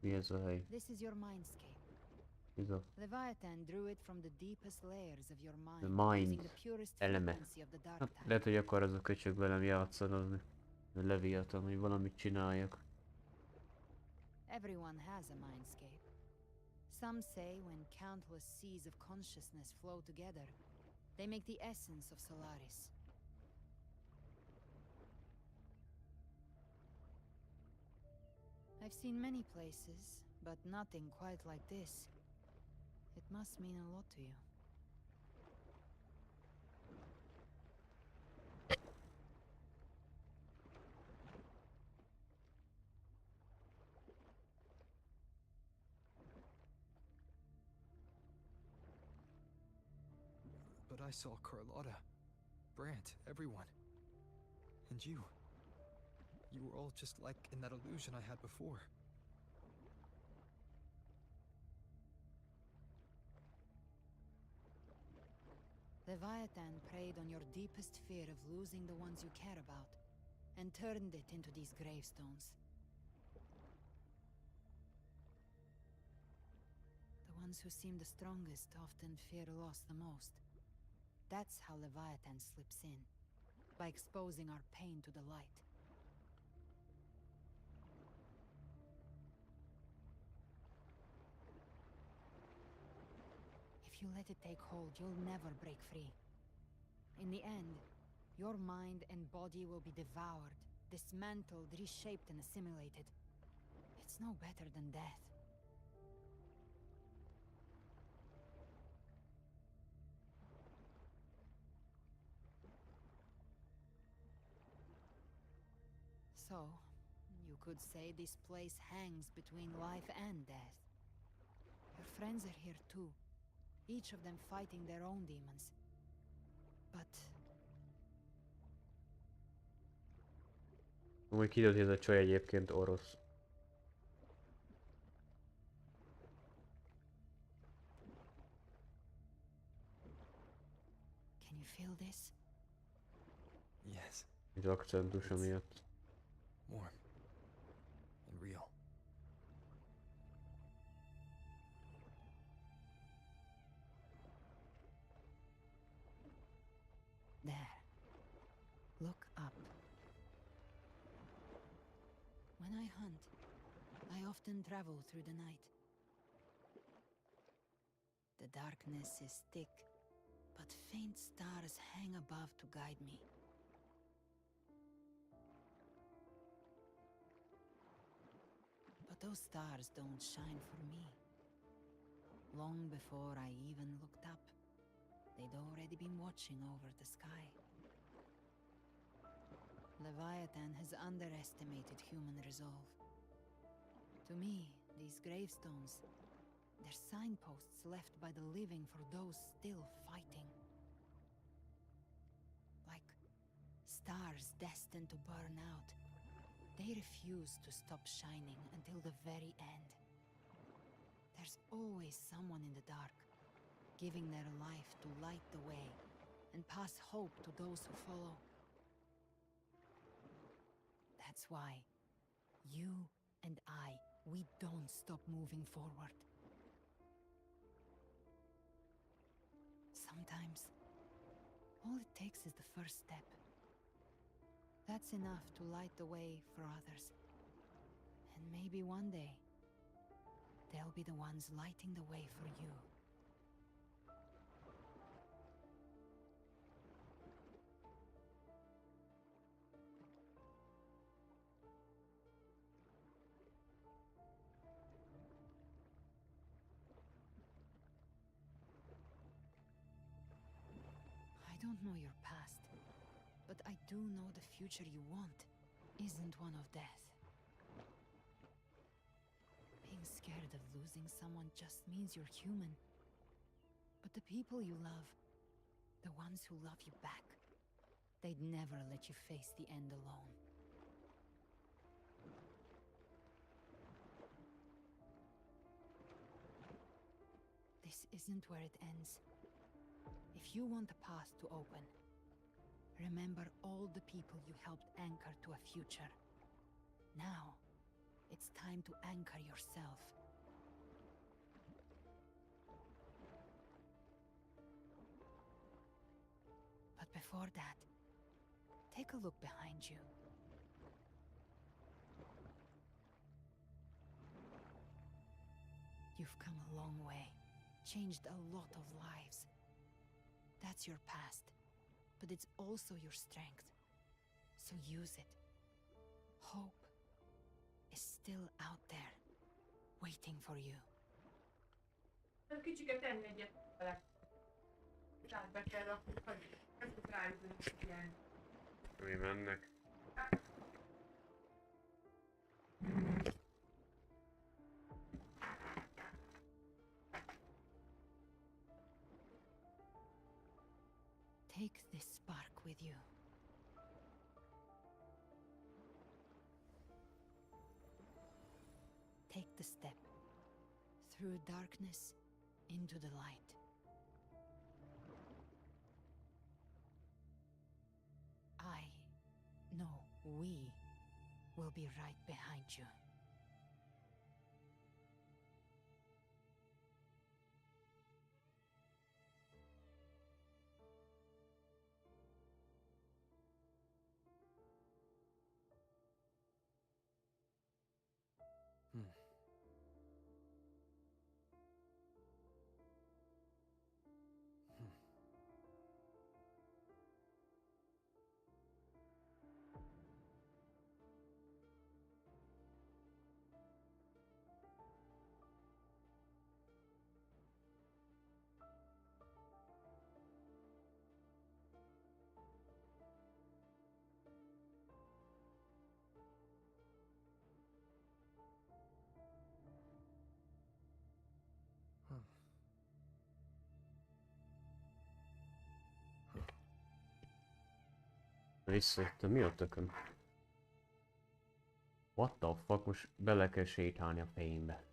[SPEAKER 1] Mi ez a hely?
[SPEAKER 3] This is your mindscape.
[SPEAKER 1] Ez a
[SPEAKER 3] Leviathan drew it from the deepest layers of your mind,
[SPEAKER 1] The mind
[SPEAKER 3] using the purest
[SPEAKER 1] eleme.
[SPEAKER 3] frequency of the dark
[SPEAKER 1] Hát,
[SPEAKER 3] tide.
[SPEAKER 1] lehet, hogy akar az a köcsög velem játszanozni. A Leviathan, hogy valamit csináljak.
[SPEAKER 3] Everyone has a mindscape. Some say when countless seas of consciousness flow together, they make the essence of Solaris. I've seen many places, but nothing quite like this. It must mean a lot to you.
[SPEAKER 2] I saw Carlotta, Brant, everyone. And you. You were all just like in that illusion I had before.
[SPEAKER 3] Leviathan preyed on your deepest fear of losing the ones you care about, and turned it into these gravestones. The ones who seem the strongest often fear loss the most. That's how Leviathan slips in, by exposing our pain to the light. If you let it take hold, you'll never break free. In the end, your mind and body will be devoured, dismantled, reshaped, and assimilated. It's no better than death. So, you could say this place hangs between life and death. Your friends are here too, each of them fighting their own demons. But
[SPEAKER 1] Amúgy kiderült, hogy ez a csaj egyébként orosz.
[SPEAKER 3] can you feel this?
[SPEAKER 2] Yes.
[SPEAKER 1] Az akcentusa miatt.
[SPEAKER 2] Warm. And real.
[SPEAKER 3] There. Look up. When I hunt, I often travel through the night. The darkness is thick, but faint stars hang above to guide me. But those stars don't shine for me. Long before I even looked up, they'd already been watching over the sky. Leviathan has underestimated human resolve. To me, these gravestones, they're signposts left by the living for those still fighting. Like stars destined to burn out, they refuse to stop shining until the very end. There's always someone in the dark, giving their life to light the way and pass hope to those who follow. That's why you and I, we don't stop moving forward. Sometimes, all it takes is the first step. That's enough to light the way for others. And maybe one day, they'll be the ones lighting the way for you. I don't know your past, but I do know the future you want isn't one of death. Being scared of losing someone just means you're human. But the people you love, the ones who love you back, they'd never let you face the end alone. This isn't where it ends. If you want the path to open, remember all the people you helped anchor to a future. Now, it's time to anchor yourself. But before that, take a look behind you. You've come a long way, changed a lot of lives. That's your past, but it's also your strength. So use it. Hope is still out there, waiting for you.
[SPEAKER 12] Kicsiket tenni egyet vele. És átbe kell rakni, hogy kezdjük rájönni ilyen.
[SPEAKER 1] Mi mennek?
[SPEAKER 3] Take this spark with you. Take the step. Through darkness, into the light. We will be right behind you.
[SPEAKER 1] Visszajöttem, mi a tököm? What the fuck, most bele kell sétálni a fejémbe.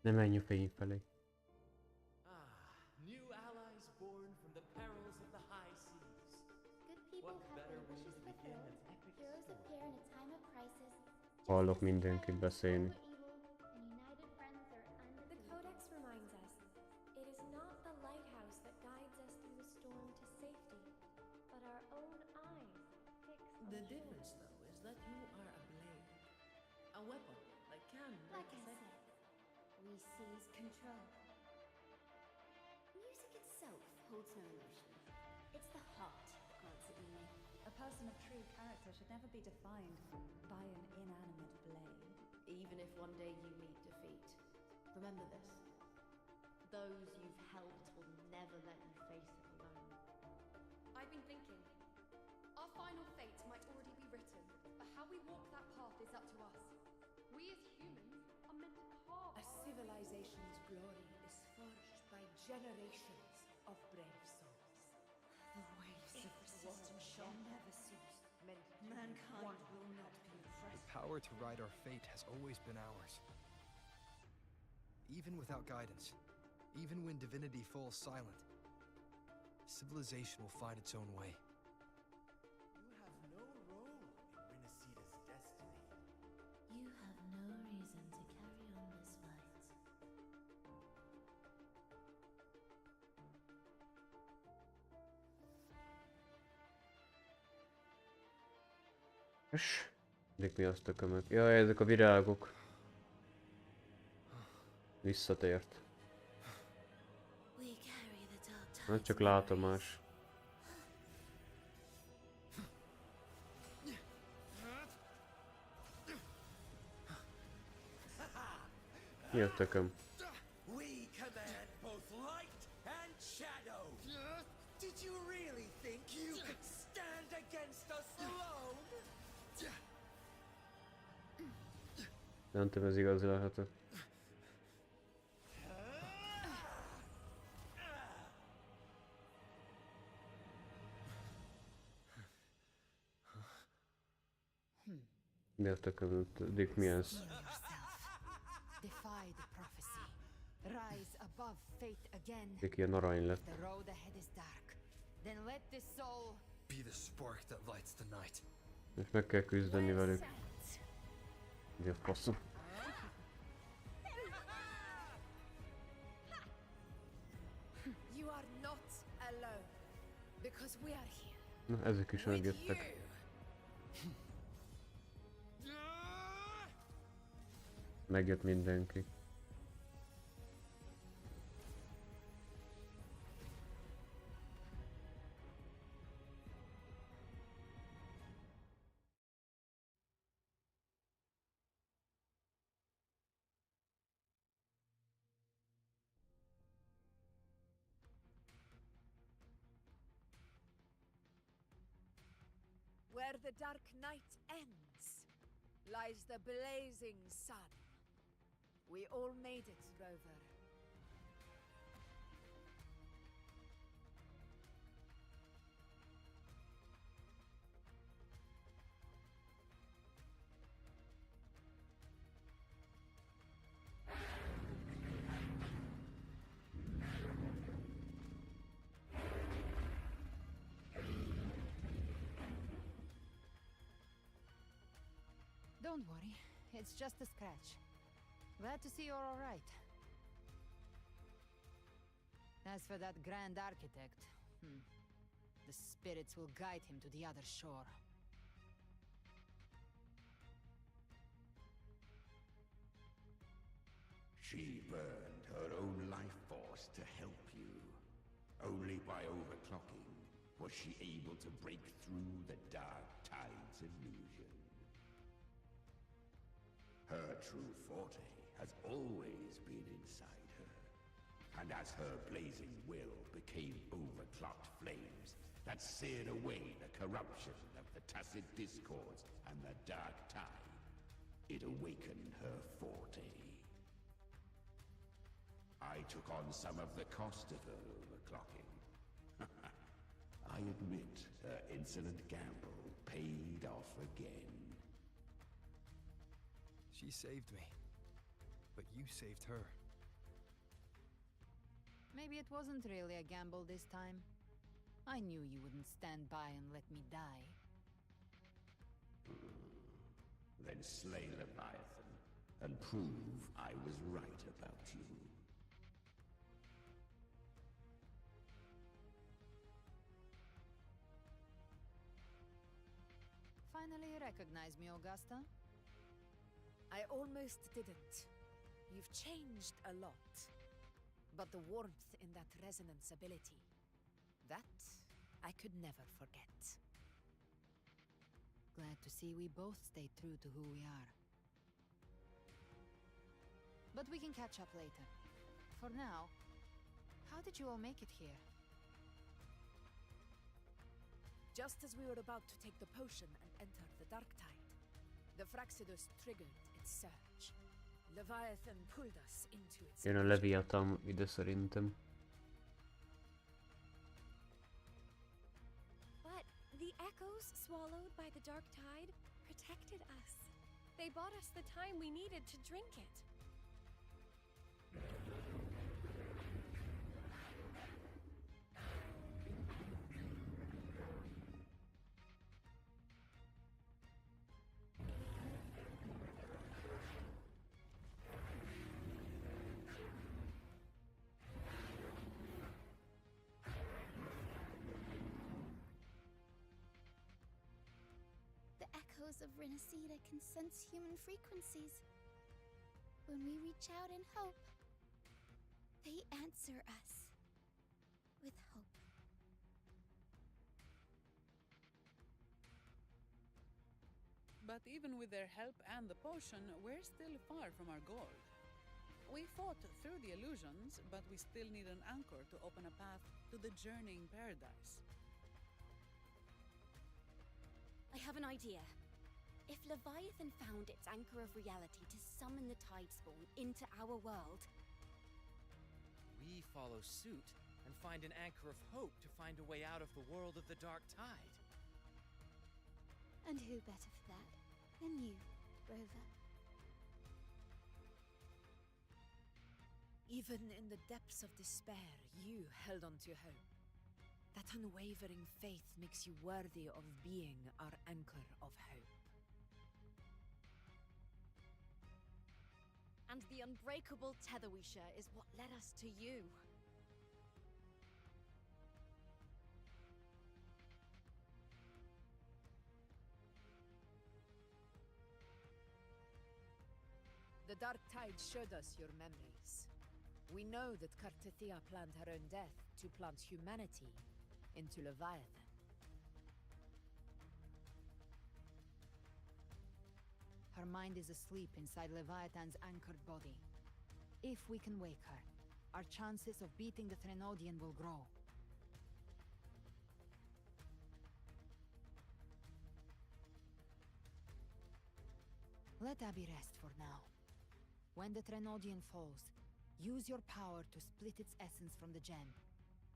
[SPEAKER 1] Ne menj a fején felé.
[SPEAKER 11] New allies born from the perils of the high seas.
[SPEAKER 13] Good people have their wishes fulfilled. Heroes appear in a time of crisis.
[SPEAKER 1] Hallok mindenkit beszélni.
[SPEAKER 14] The Codex reminds us, it is not the lighthouse that guides us through the storm to safety, but our own eyes fixed on
[SPEAKER 7] The
[SPEAKER 14] shore.
[SPEAKER 7] difference, though, is that you are a blade. A weapon that can
[SPEAKER 13] Like
[SPEAKER 7] break
[SPEAKER 13] I
[SPEAKER 7] a
[SPEAKER 13] said, we seize control. Music itself holds no emotion. It's the heart that grants it meaning.
[SPEAKER 6] A person of true character should never be defined by an inanimate blade.
[SPEAKER 15] Even if one day you meet defeat, remember this. Those you've helped will never let you face it alone.
[SPEAKER 5] I've been thinking. Our final fate might already be written, but how we walk that path is up to us. We as humans are meant to carve
[SPEAKER 7] A civilization's glory is forged by generations of brave souls.
[SPEAKER 6] The waves of resistance shall never cease. Mankind will not be
[SPEAKER 2] The
[SPEAKER 6] oppressed.
[SPEAKER 2] power to ride our fate has always been ours. Even without guidance, even when divinity falls silent, civilization will find its own way.
[SPEAKER 8] You have no role in Rinascida's destiny.
[SPEAKER 13] You have no reason to carry on this fight.
[SPEAKER 1] Ezek mi azt tökömök? Jaj, ezek a virágok. Visszatért. Hát csak látomás. Mi a tököm?
[SPEAKER 8] We command both light and shadow. Did you really think you could stand against us alone?
[SPEAKER 1] Nem tudom, ez igaz lehet. Mi a tököm? Dick, mi ez?
[SPEAKER 3] Defy the prophecy. Rise above fate again.
[SPEAKER 1] Dick ilyen arany lett.
[SPEAKER 3] The road ahead is dark. Then let this soul
[SPEAKER 2] Be the spark that lights the night.
[SPEAKER 1] És meg kell küzdeni velük. Mi a faszom?
[SPEAKER 7] You are not alone, because we are here.
[SPEAKER 1] Na, ezek is megjöttek. Megjött mindenki.
[SPEAKER 7] Where the dark night ends, lies the blazing sun. We all made it, Rover.
[SPEAKER 3] Don't worry, it's just a scratch. Glad to see you're all right. As for that Grand Architect, the spirits will guide him to the other shore.
[SPEAKER 4] She burned her own life force to help you. Only by overclocking was she able to break through the Dark Tide's illusion. Her true forte has always been inside her. And as her blazing will became overclocked flames that seared away the corruption of the Tacit Discords and the Dark Tide, it awakened her forte. I took on some of the cost of her overclocking. I admit her insolent gamble paid off again.
[SPEAKER 2] She saved me. But you saved her.
[SPEAKER 3] Maybe it wasn't really a gamble this time. I knew you wouldn't stand by and let me die.
[SPEAKER 4] Then slay Leviathan and prove I was right about you.
[SPEAKER 3] Finally you recognize me, Augusta?
[SPEAKER 7] I almost didn't. You've changed a lot. But the warmth in that resonance ability, that I could never forget.
[SPEAKER 3] Glad to see we both stayed true to who we are. But we can catch up later. For now, how did you all make it here?
[SPEAKER 7] Just as we were about to take the potion and enter the Dark Tide, the Fraxidus triggered its surge. Leviathan pulled us into its...
[SPEAKER 1] Jön a Leviathan ide szerintem.
[SPEAKER 14] But the echoes swallowed by the Dark Tide protected us. They bought us the time we needed to drink it.
[SPEAKER 13] The echoes of Renacida can sense human frequencies. When we reach out in hope, they answer us with hope.
[SPEAKER 16] But even with their help and the potion, we're still far from our goal. We fought through the illusions, but we still need an anchor to open a path to the journeying paradise.
[SPEAKER 17] I have an idea. If Leviathan found its anchor of reality to summon the Tidespawn into our world...
[SPEAKER 11] We follow suit and find an anchor of hope to find a way out of the world of the Dark Tide.
[SPEAKER 13] And who better for that than you, Rover?
[SPEAKER 7] Even in the depths of despair, you held on to hope. That unwavering faith makes you worthy of being our anchor of hope.
[SPEAKER 17] And the unbreakable tether we share is what led us to you.
[SPEAKER 7] The Dark Tide showed us your memories. We know that Kartithia planned her own death to plant humanity into Leviathan.
[SPEAKER 3] Her mind is asleep inside Leviathan's anchored body. If we can wake her, our chances of beating the Threnodian will grow. Let Abby rest for now. When the Threnodian falls, use your power to split its essence from the gem,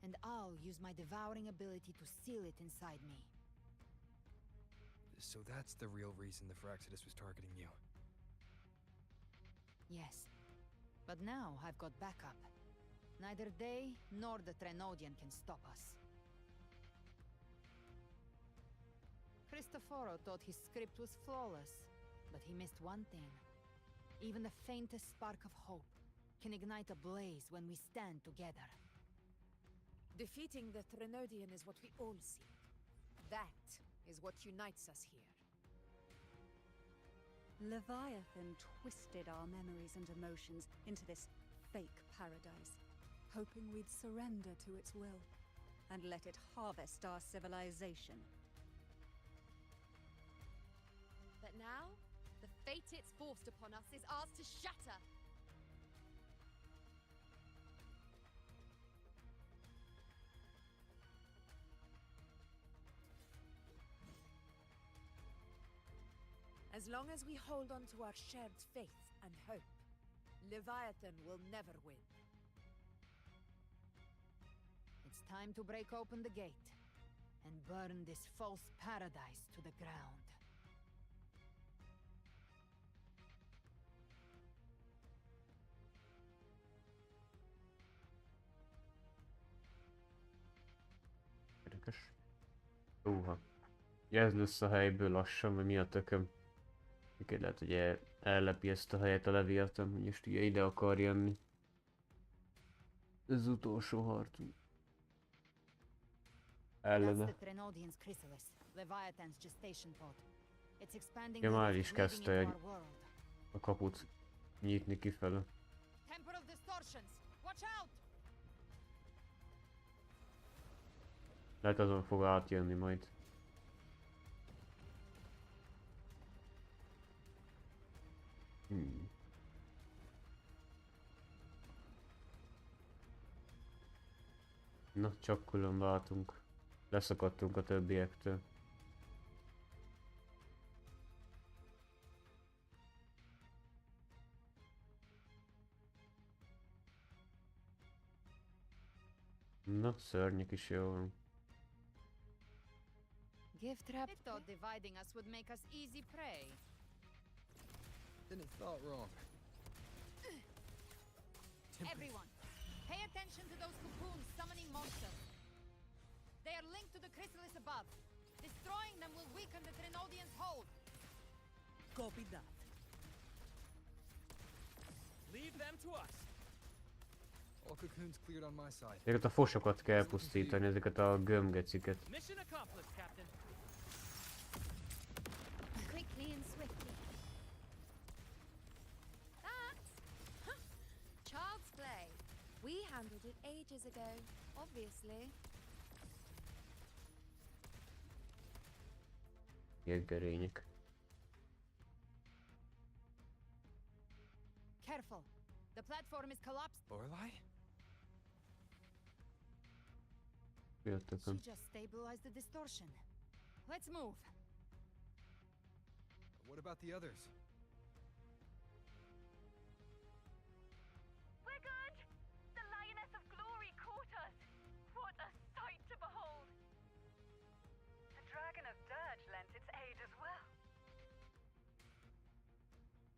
[SPEAKER 3] and I'll use my devouring ability to seal it inside me.
[SPEAKER 2] So that's the real reason the Fraxidus was targeting you.
[SPEAKER 3] Yes, but now I've got backup. Neither they nor the Threnodian can stop us. Cristoforo thought his script was flawless. But he missed one thing. Even the faintest spark of hope can ignite a blaze when we stand together.
[SPEAKER 7] Defeating the Threnodian is what we all seek. That is what unites us here.
[SPEAKER 6] Leviathan twisted our memories and emotions into this fake paradise, hoping we'd surrender to its will and let it harvest our civilization.
[SPEAKER 5] But now, the fate it's forced upon us is ours to shatter.
[SPEAKER 7] As long as we hold on to our shared faith and hope, Leviathan will never win.
[SPEAKER 3] It's time to break open the gate and burn this false paradise to the ground.
[SPEAKER 1] Érdekes. Húha. Ez lesz a helyből lassan, vagy mi a tököm? Lehet, hogy ellepi ezt a helyet a Leviathan, hogy most ugye ide akar jönni. Ez az utolsó harcunk. Ellene. Ja, már is kezdte a kaput nyitni kifele. Lehet azon fog átjönni majd. Na, csak külön váltunk. Leszakadtunk a többiektől. Na, szörnyek is jó van.
[SPEAKER 3] Gift trap. I thought dividing us would make us easy prey.
[SPEAKER 2] Didn't thought wrong.
[SPEAKER 3] Everyone, pay attention to those cocoons summoning monsters. They are linked to the chrysalis above. Destroying them will weaken the Threnodian's hold.
[SPEAKER 9] Copy that. Leave them to us.
[SPEAKER 2] All cocoons cleared on my side.
[SPEAKER 1] Ezeket a fosokat kell pusztítani, ezeket a gömgeciket.
[SPEAKER 9] Mission accomplished, Captain.
[SPEAKER 17] Quickly and swiftly.
[SPEAKER 5] Child's play. We handled it ages ago, obviously.
[SPEAKER 1] Jeggerények.
[SPEAKER 3] Careful. The platform is collapsed.
[SPEAKER 2] Lorelei?
[SPEAKER 3] She just stabilized the distortion. Let's move.
[SPEAKER 2] What about the others?
[SPEAKER 18] We're good! The Lioness of Glory caught us! What a sight to behold! The Dragon of Dirge lent its aid as well.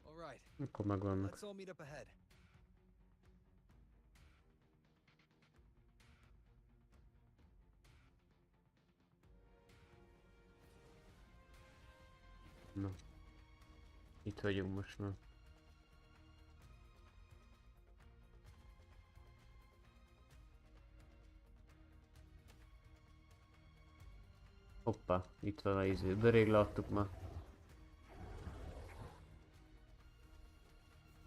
[SPEAKER 2] All right.
[SPEAKER 1] Akkor megvannak.
[SPEAKER 2] Let's all meet up ahead.
[SPEAKER 1] Na. Itt vagyunk most már. Hoppá, itt van a izé. Rég láttuk már.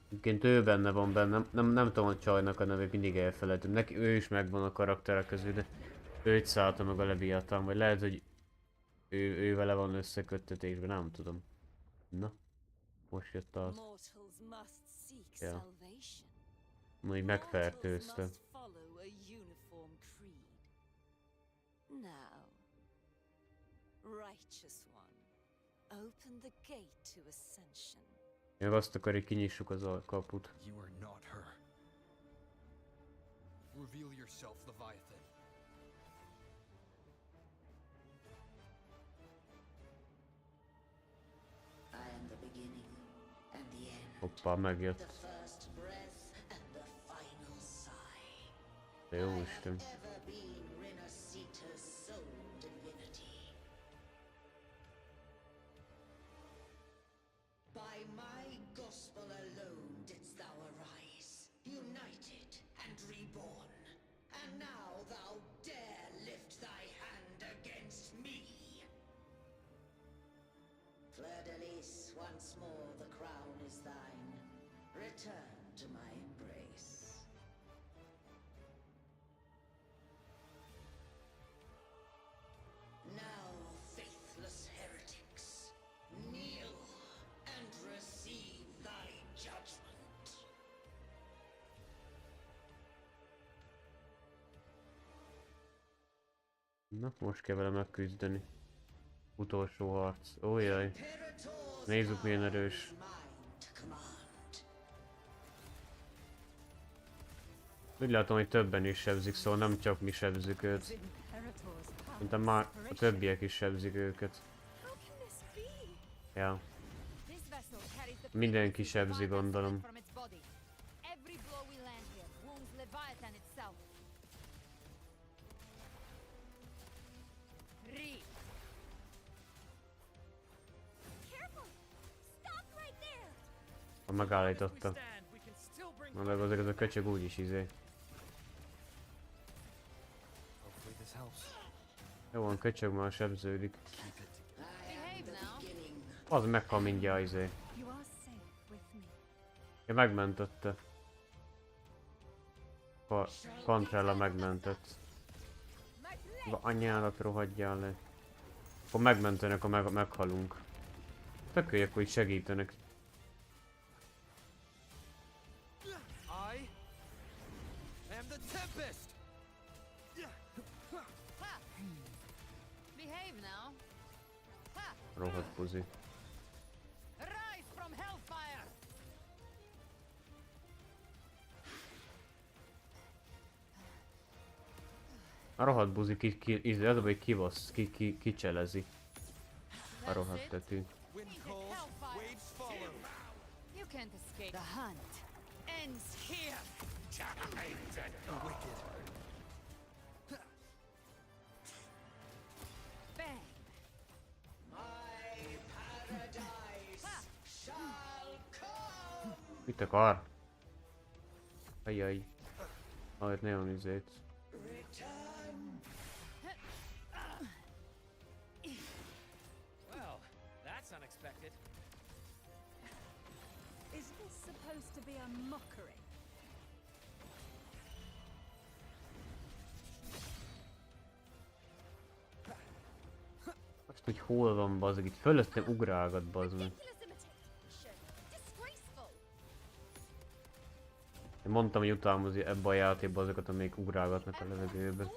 [SPEAKER 1] Egyébként ő benne van bennem. Nem tudom a csajnak a nevét, mindig elfelejtem. Neki ő is megvan a karakterek közül, de őt szállta meg a Leviathan, vagy lehet, hogy ő vele van összeköttetésben, nem tudom. Na, most jött az. Ja. Majd megfertőzte.
[SPEAKER 19] Now, righteous one, open the gate to ascension.
[SPEAKER 1] Meg azt akarja, kinyissuk az a kaput.
[SPEAKER 2] You are not her. Reveal yourself, Leviathan.
[SPEAKER 20] I am the beginning and the end.
[SPEAKER 1] Hoppá, megjött.
[SPEAKER 20] The first breath and the final sigh.
[SPEAKER 1] De jó Isten.
[SPEAKER 20] Ever been Renasita's sole divinity. By return to my embrace. Now, faithless heretics, kneel and receive thy judgment.
[SPEAKER 1] Na, most kell vele megküzdeni. Utolsó harc. Ójjaj. Nézzük milyen erős. Úgy látom, hogy többen is sebzik, szóval nem csak mi sebzik őt. Szerintem már a többiek is sebzik őket. Ja. Mindenki sebzi, gondolom.
[SPEAKER 3] Every blow we land here wounds Leviathan itself. Read.
[SPEAKER 17] Careful! Stop right there!
[SPEAKER 1] Ha megállította. Na meg azért ez a köcsög úgyis izé. Jó van, köcsög már sebződik. Az meghal mindjárt izé. Ja, megmentette. Contrella megmentett. Anyádat rohadjál le. Akkor megmentenek, ha meghalunk. Tököljek, hogy segítenek. Rohadt buzi. A rohadt buzi az, hogy kicselezi. A rohadt tetű.
[SPEAKER 3] You can't escape. The hunt ends here.
[SPEAKER 8] Wicked.
[SPEAKER 3] Bang.
[SPEAKER 20] My paradise shall come.
[SPEAKER 1] Mit akar? Ajjaj. Ahogy nagyon izét.
[SPEAKER 11] Well, that's unexpected.
[SPEAKER 6] Is this supposed to be a mockery?
[SPEAKER 1] Azt, hogy hol van bazeg, itt fölöttem ugrálgat bazd meg. Én mondtam, hogy utálmozni ebbe a játékba azokat, amelyik ugrálgatnak a levegőbe.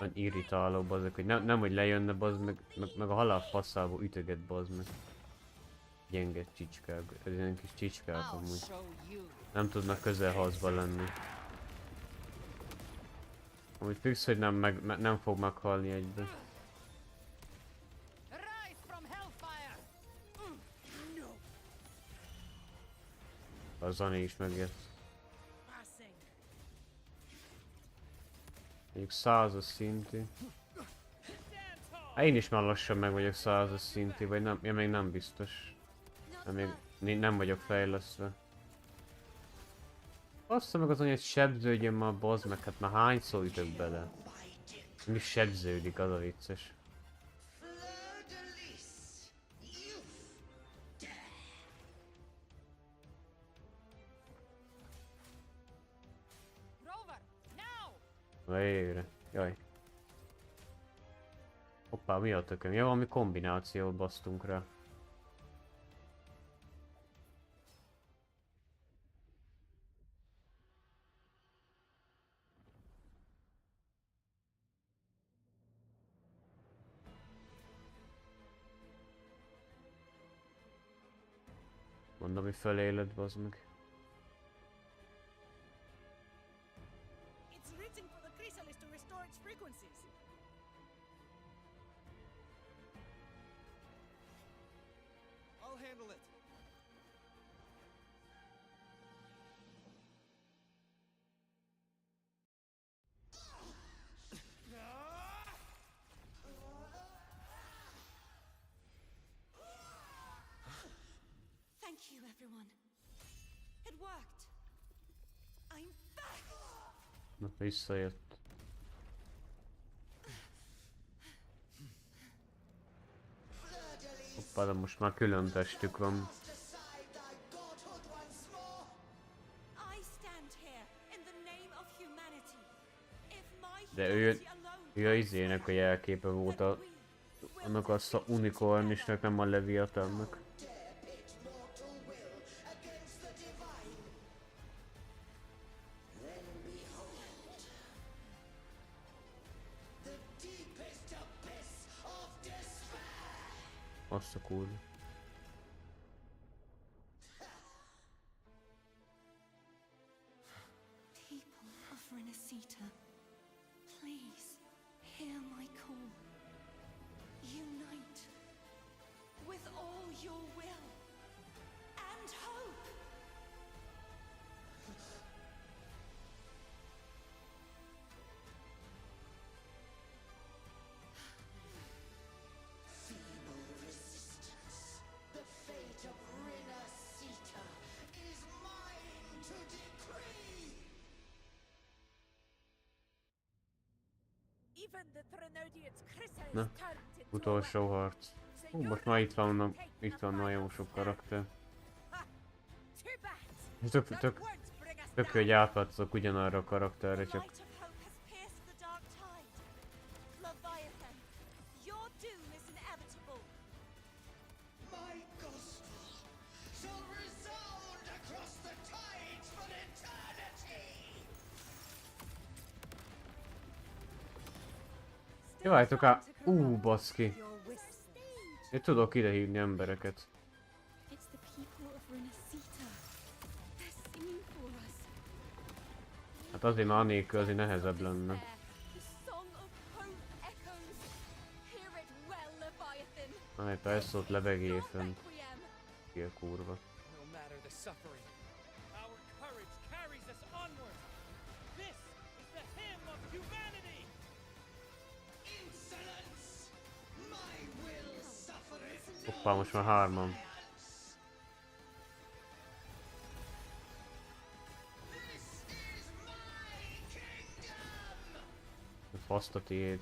[SPEAKER 1] Olyan irritáló bazeg, hogy nem hogy lejönne bazd meg a halál faszába ütöget bazd meg. Gyenge csicskák, ez ilyen kis csicskák amúgy. Nem tudnak közelharcban lenni. Amúgy fix, hogy nem fog meghalni egyben. A Zani is megjött. Mondjuk 100-as szintű. Én is már lassan meg vagyok 100-as szintű, vagy nem, én még nem biztos. Még nem vagyok fejlesztve. Bassza meg az anyja, hogy sebződjön már, bazd meg, hát már hányszor ütök bele. Mi sebződik, az a vicces. Végre. Jaj. Hoppá, mi a tököm? Ja, valami kombinációt basztunk rá. Mondom, hogy föléled, bazd meg.
[SPEAKER 8] I'll handle it.
[SPEAKER 17] Thank you, everyone. It worked. I'm back.
[SPEAKER 1] Na, visszajött. Hoppá, de most már külön testük van. Ja, izének a jelképe volt annak a unikornisnak, nem a Leviathannak. Azt a kurva.
[SPEAKER 19] People of Renacita, please hear my call. Unite with all your will and hope.
[SPEAKER 20] Feeble resistance. The fate of Renacita is mine to decree.
[SPEAKER 7] Even the Threnodians' chrysalis
[SPEAKER 1] Na,
[SPEAKER 7] turned into
[SPEAKER 1] utolsó harc. Most már itt van nagyon sok karakter. És tök jó, hogy átváltozok ugyanarra a karakterre, csak
[SPEAKER 19] Light of hope has pierced the dark tide. Leviathan, your doom is inevitable.
[SPEAKER 20] My gospel shall resound across the tides for eternity.
[SPEAKER 1] Jöjjetek át! Baszki! Én tudok ide hívni embereket.
[SPEAKER 19] It's the people of Renacita. They're singing for us.
[SPEAKER 1] Hát azért már anélkül azért nehezebb lenne.
[SPEAKER 19] The song of hope echoes. Hear it well, Leviathan.
[SPEAKER 1] Na, éppen ezt szólt lebegél fönt. Ki a kurva.
[SPEAKER 9] No matter the suffering, our courage carries us onward. This is the hymn of humanity.
[SPEAKER 20] Insolence! My will suffereth no
[SPEAKER 1] Hoppá, most már hárman. Faszt a tiéd.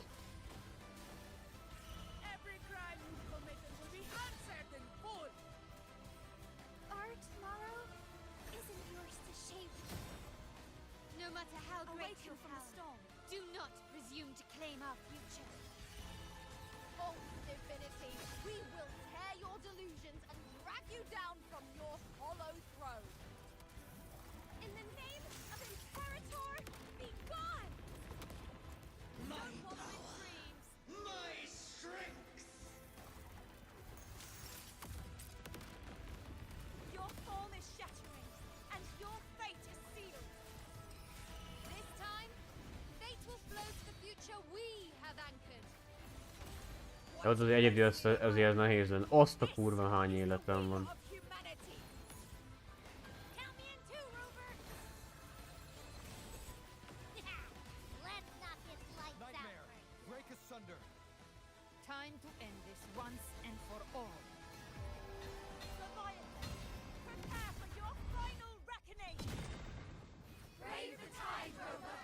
[SPEAKER 7] Every crime you've committed will be answered in full.
[SPEAKER 10] Our tomorrow isn't yours to shape. No matter how great your power, do not presume to claim our future.
[SPEAKER 7] Oh, divinity, we will tear your delusions and drag you down from your hollow throne.
[SPEAKER 10] In the name of Imperator, be gone!
[SPEAKER 20] My power, my strength.
[SPEAKER 19] Your form is shattering, and your fate is sealed.
[SPEAKER 10] This time, fate will flow to the future we have anchored.
[SPEAKER 1] De az egyedül azért nehéz lenne. Azt a kurva hány életem van.
[SPEAKER 10] Let's knock its lights out.
[SPEAKER 8] Break asunder.
[SPEAKER 3] Time to end this once and for all.
[SPEAKER 19] Leviathan, prepare for your final reckoning.
[SPEAKER 10] Brave the tide, Rover.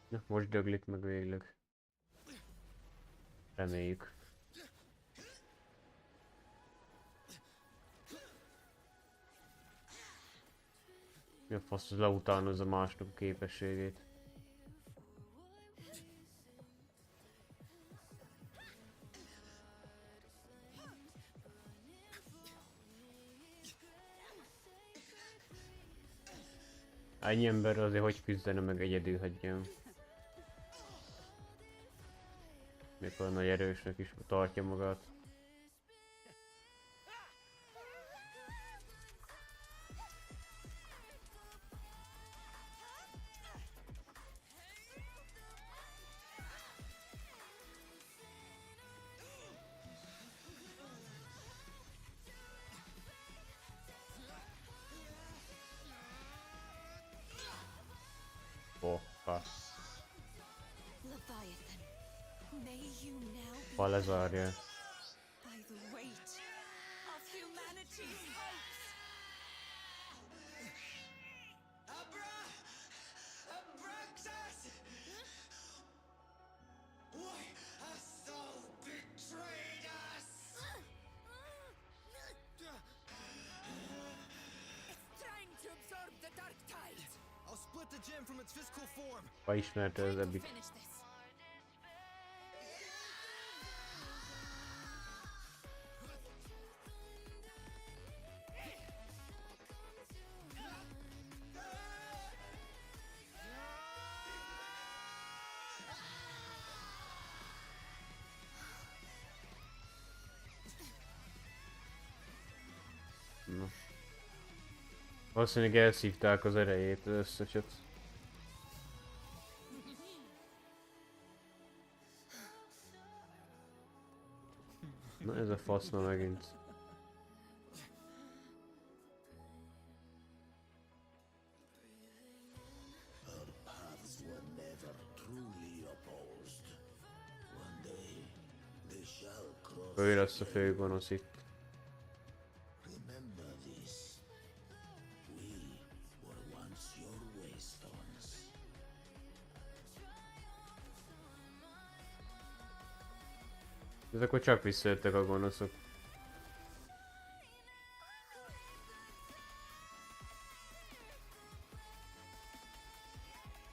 [SPEAKER 1] Na, most döglik meg végleg. Reméljük. Mi a fasz, az leutánozza másnak a képességét. Ennyi ember azért hogy küzdene meg egyedül hagyjam. Mikor nagy erősnek is tartja magát.
[SPEAKER 19] Leviathan, may you now be
[SPEAKER 1] Fal lezárja.
[SPEAKER 19] by the weight of humanity's hopes.
[SPEAKER 20] Abraxas! Why hast thou betrayed us?
[SPEAKER 19] It's trying to absorb the dark tide.
[SPEAKER 8] I'll split the gem from its
[SPEAKER 2] its physical form.
[SPEAKER 1] Ha ismerte az ebbit.
[SPEAKER 7] Finish this.
[SPEAKER 1] Na. Valószínűleg elszívták az erejét az összeset. Na ez a faszna megint.
[SPEAKER 4] Our paths were never truly opposed. One day, they shall cross.
[SPEAKER 1] Ő lesz a főgonosz itt.
[SPEAKER 4] Remember this. We were once your waystones.
[SPEAKER 1] Ez akkor csak visszajöttek a gonoszok.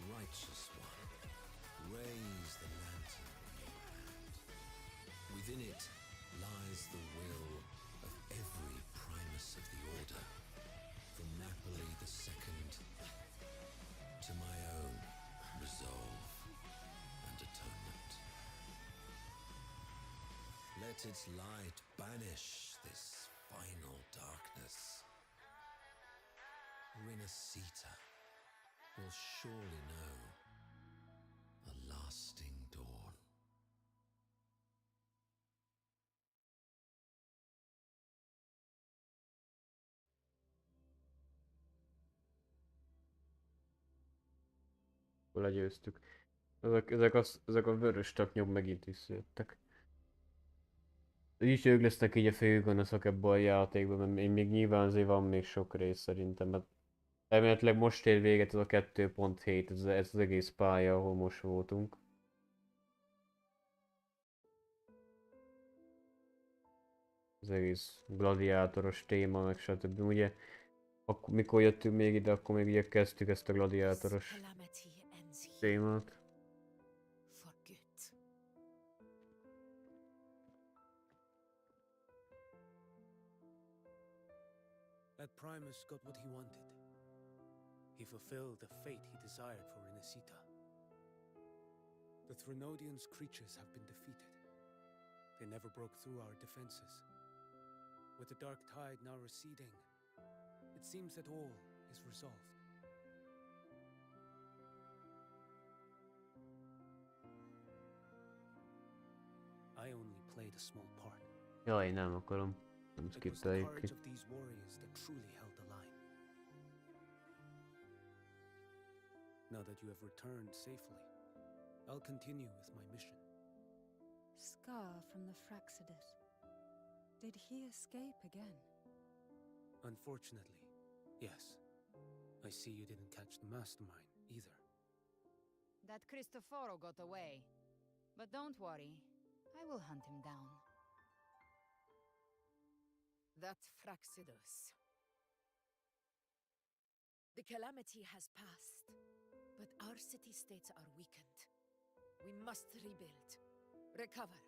[SPEAKER 2] Righteous one, raise the lantern in your hand. Within it lies the will of every primus of the Order, from Napoli II to my own resolve and atonement. Let its light banish this final darkness. Renacita will surely know a lasting dawn.
[SPEAKER 1] Legyőztük. Ezek a vörös taknyok megint visszajöttek. Így ők lesznek így a főgonoszok ebben a játékban, mert még nyilván azért van még sok rész szerintem, mert elméletileg most ér véget ez a 2.7, ez az egész pálya, ahol most voltunk. Az egész gladiátoros téma, meg stb. Ugye, akkor, mikor jöttünk még ide, akkor még ugye kezdtük ezt a gladiátoros témát.
[SPEAKER 9] That Primus got what he wanted. He fulfilled the fate he desired for Renacita. The Threnodians' creatures have been defeated. They never broke through our defenses. With the dark tide now receding, it seems that all is resolved. I only played a small part.
[SPEAKER 1] Jaj, nem akarom. Nem
[SPEAKER 9] It was the
[SPEAKER 1] skippeljük
[SPEAKER 9] courage
[SPEAKER 1] ki.
[SPEAKER 9] of these warriors that truly held the line. Now that you have returned safely, I'll continue with my mission.
[SPEAKER 6] Scar from the Fraxidus. Did he escape again?
[SPEAKER 9] Unfortunately, yes. I see you didn't catch the mastermind either.
[SPEAKER 3] That Cristoforo got away. But don't worry, I will hunt him down.
[SPEAKER 7] That Fraxidus. The calamity has passed, but our city-states are weakened. We must rebuild, recover.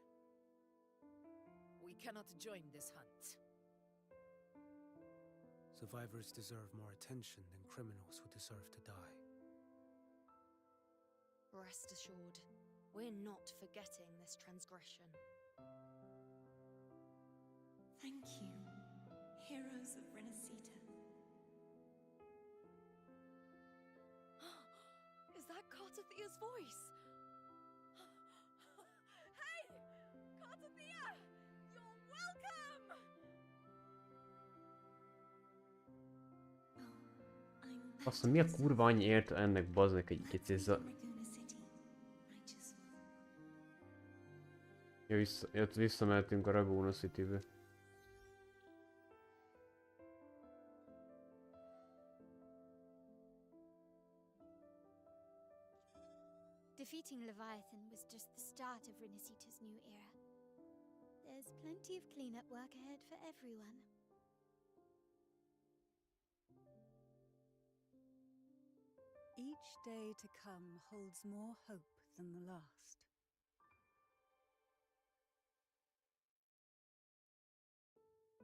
[SPEAKER 7] We cannot join this hunt.
[SPEAKER 9] Survivors deserve more attention than criminals who deserve to die.
[SPEAKER 17] Rest assured, we're not forgetting this transgression.
[SPEAKER 21] Thank you, heroes of Renacita.
[SPEAKER 7] Is that Cartathia's voice? Hey! Cartathia! You're welcome!
[SPEAKER 1] Azt mi a kurva annyi ért ennek baznak egy ez a... Ja, visszamehetünk a Raguna City-be.
[SPEAKER 13] Defeating Leviathan was just the start of Renacita's new era. There's plenty of cleanup work ahead for everyone.
[SPEAKER 6] Each day to come holds more hope than the last.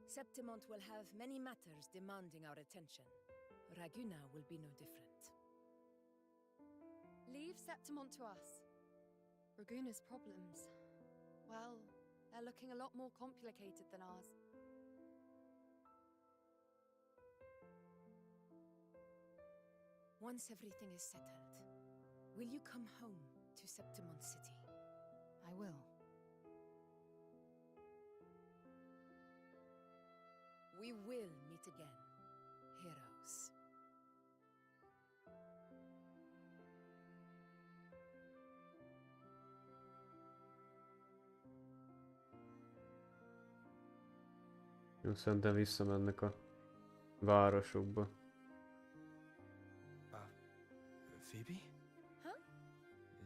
[SPEAKER 7] Septimont will have many matters demanding our attention. Raguna will be no different.
[SPEAKER 5] Leave Septimont to us. Raguna's problems, well, they're looking a lot more complicated than ours.
[SPEAKER 7] Once everything is settled, will you come home to Septimont City?
[SPEAKER 3] I will.
[SPEAKER 7] We will meet again, heroes.
[SPEAKER 1] Jó, szerintem visszamennek a városokba.
[SPEAKER 2] Phoebe?
[SPEAKER 7] Huh?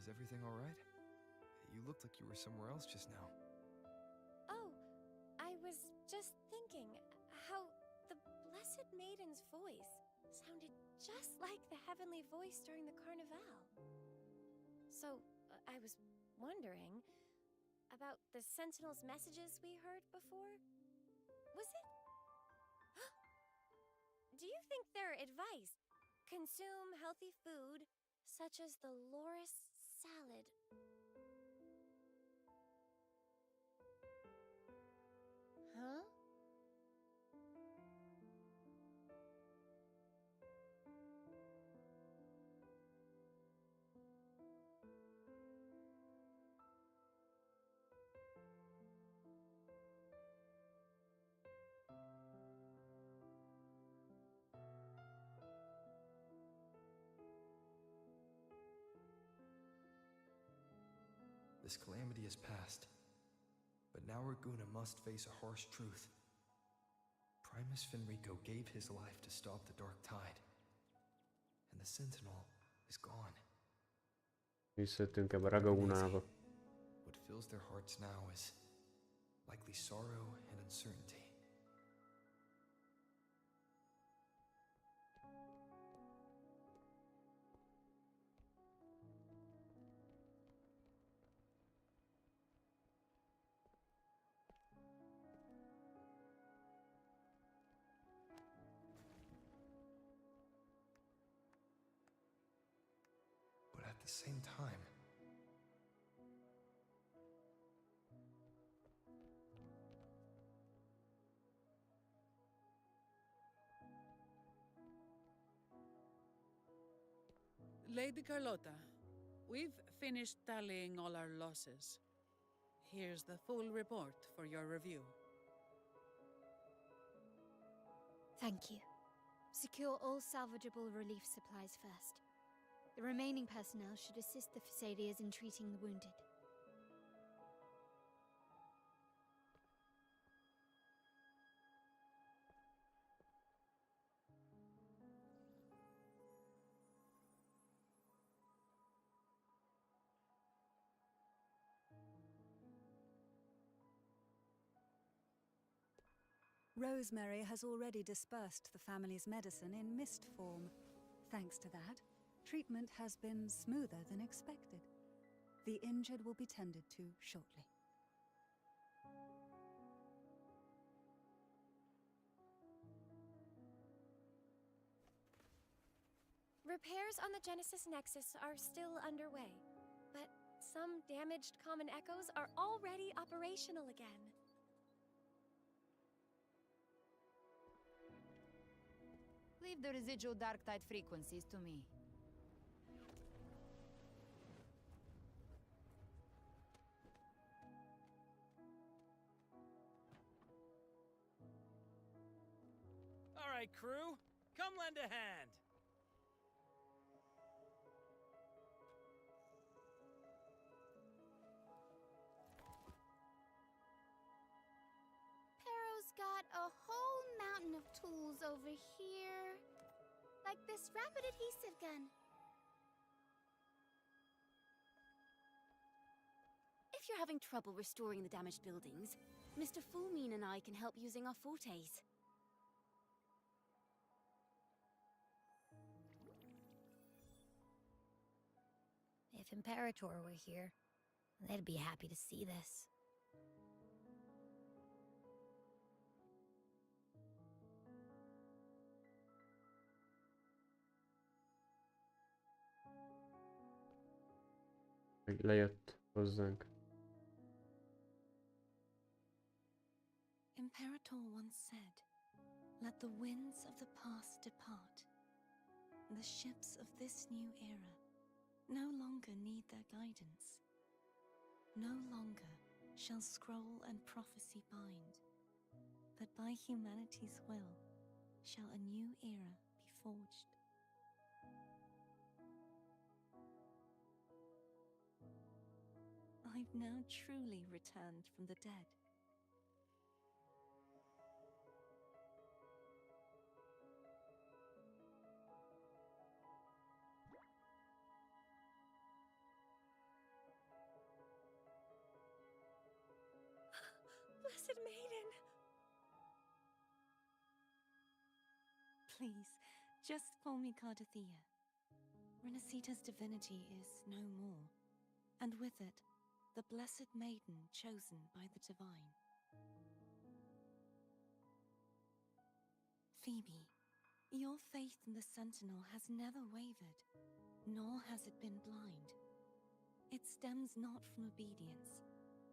[SPEAKER 2] Is everything alright? You looked like you were somewhere else just now.
[SPEAKER 17] Oh, I was just thinking how the Blessed Maiden's voice sounded just like the heavenly voice during the Carnival. So, I was wondering about the Sentinel's messages we heard before. Was it? Do you think their advice? Consume healthy food, such as the Loris salad. Huh?
[SPEAKER 2] This calamity is past, but now Raguna must face a harsh truth. Primus Fenrico gave his life to stop the Dark Tide, and the Sentinel is gone.
[SPEAKER 1] Visszajöttünk ebbe Ragaunába.
[SPEAKER 2] What fills their hearts now is likely sorrow and uncertainty. But at the same time,
[SPEAKER 16] Lady Carlotta, we've finished tallying all our losses. Here's the full report for your review.
[SPEAKER 13] Thank you. Secure all salvageable relief supplies first. The remaining personnel should assist the Phasadeas in treating the wounded.
[SPEAKER 6] Rosemary has already dispersed the family's medicine in mist form. Thanks to that, treatment has been smoother than expected. The injured will be tended to shortly.
[SPEAKER 17] Repairs on the Genesis Nexus are still underway, but some damaged common echoes are already operational again.
[SPEAKER 3] Leave the residual dark tide frequencies to me.
[SPEAKER 12] All right, crew, come lend a hand.
[SPEAKER 13] Pero's got a whole mountain of tools over here. Like this rapid adhesive gun.
[SPEAKER 17] If you're having trouble restoring the damaged buildings, Mr. Fulmine and I can help using our fortes.
[SPEAKER 10] If Imperator were here, they'd be happy to see this.
[SPEAKER 1] Meg lejött hozzánk.
[SPEAKER 21] Imperator once said, "Let the winds of the past depart. The ships of this new era no longer need their guidance. No longer shall scroll and prophecy bind, but by humanity's will shall a new era be forged." I've now truly returned from the dead.
[SPEAKER 19] Blessed Maiden!
[SPEAKER 21] Please, just call me Cardathea. Renacita's divinity is no more, and with it, the Blessed Maiden chosen by the Divine. Phoebe, your faith in the Sentinel has never wavered, nor has it been blind. It stems not from obedience,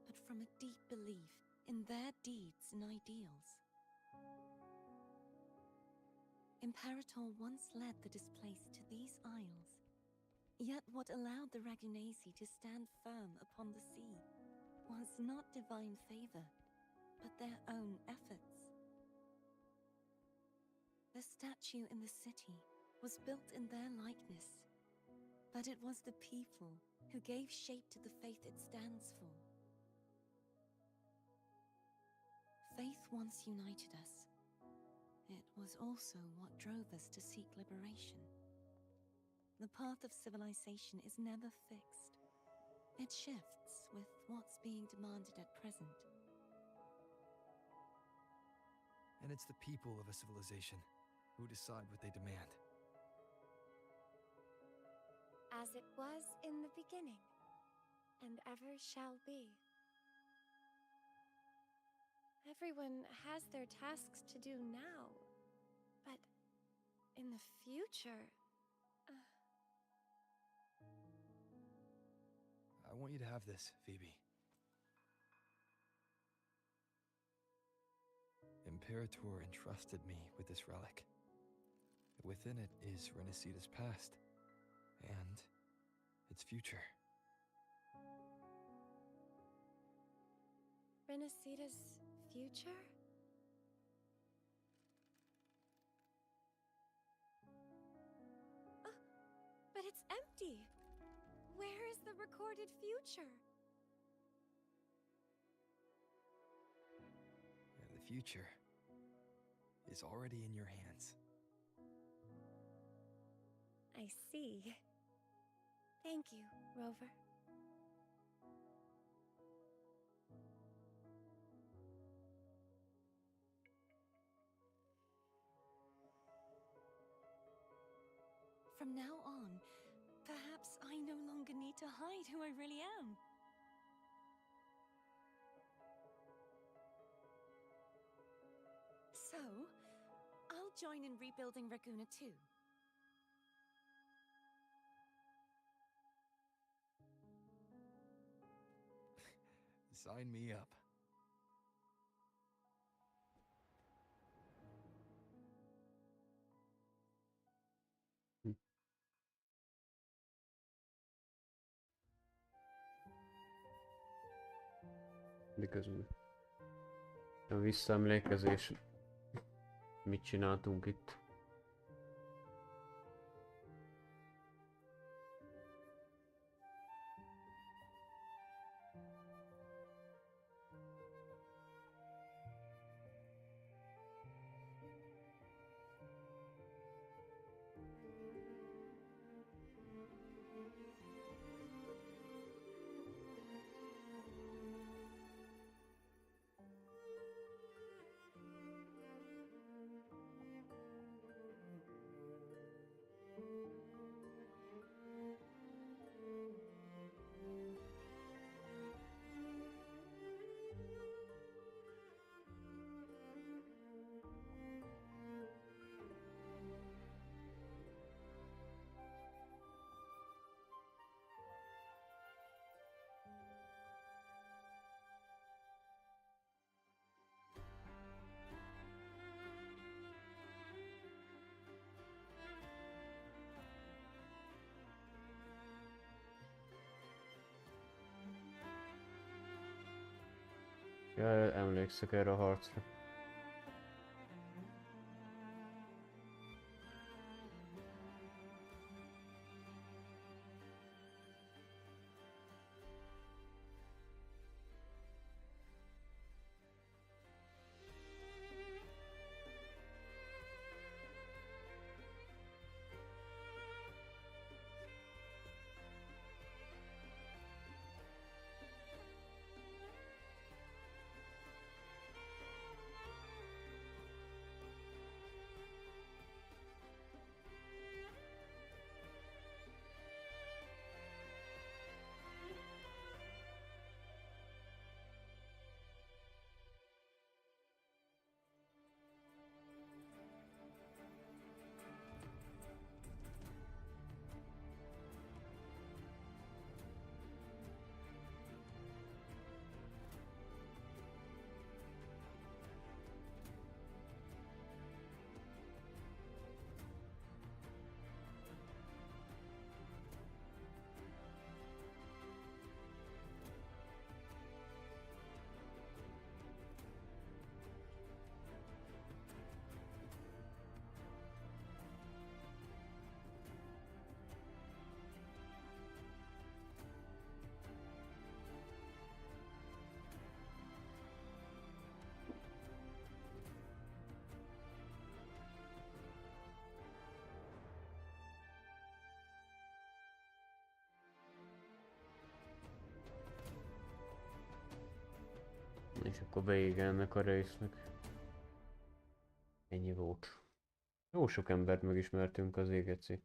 [SPEAKER 21] but from a deep belief in their deeds and ideals. Imperator once led the displaced to these isles, yet what allowed the Ragunasi to stand firm upon the sea was not divine favor, but their own efforts. The statue in the city was built in their likeness, but it was the people who gave shape to the faith it stands for. Faith once united us. It was also what drove us to seek liberation. The path of civilization is never fixed. It shifts with what's being demanded at present.
[SPEAKER 2] And it's the people of a civilization who decide what they demand.
[SPEAKER 14] As it was in the beginning, and ever shall be. Everyone has their tasks to do now, but in the future...
[SPEAKER 2] I want you to have this, Phoebe. Imperator entrusted me with this relic. Within it is Renacita's past, and its future.
[SPEAKER 14] Renacita's future? Oh, but it's empty! Where is the recorded future?
[SPEAKER 2] The future is already in your hands.
[SPEAKER 14] I see. Thank you, Rover.
[SPEAKER 21] From now on, perhaps I no longer need to hide who I really am. So, I'll join in rebuilding Raguna too.
[SPEAKER 2] Sign me up.
[SPEAKER 1] De közben a visszaemlékezés, mit csináltunk itt. Ja, emlékszek erre a harcra. És akkor vége ennek a résznek. Ennyi volt. Jó sok embert megismertünk az égeci.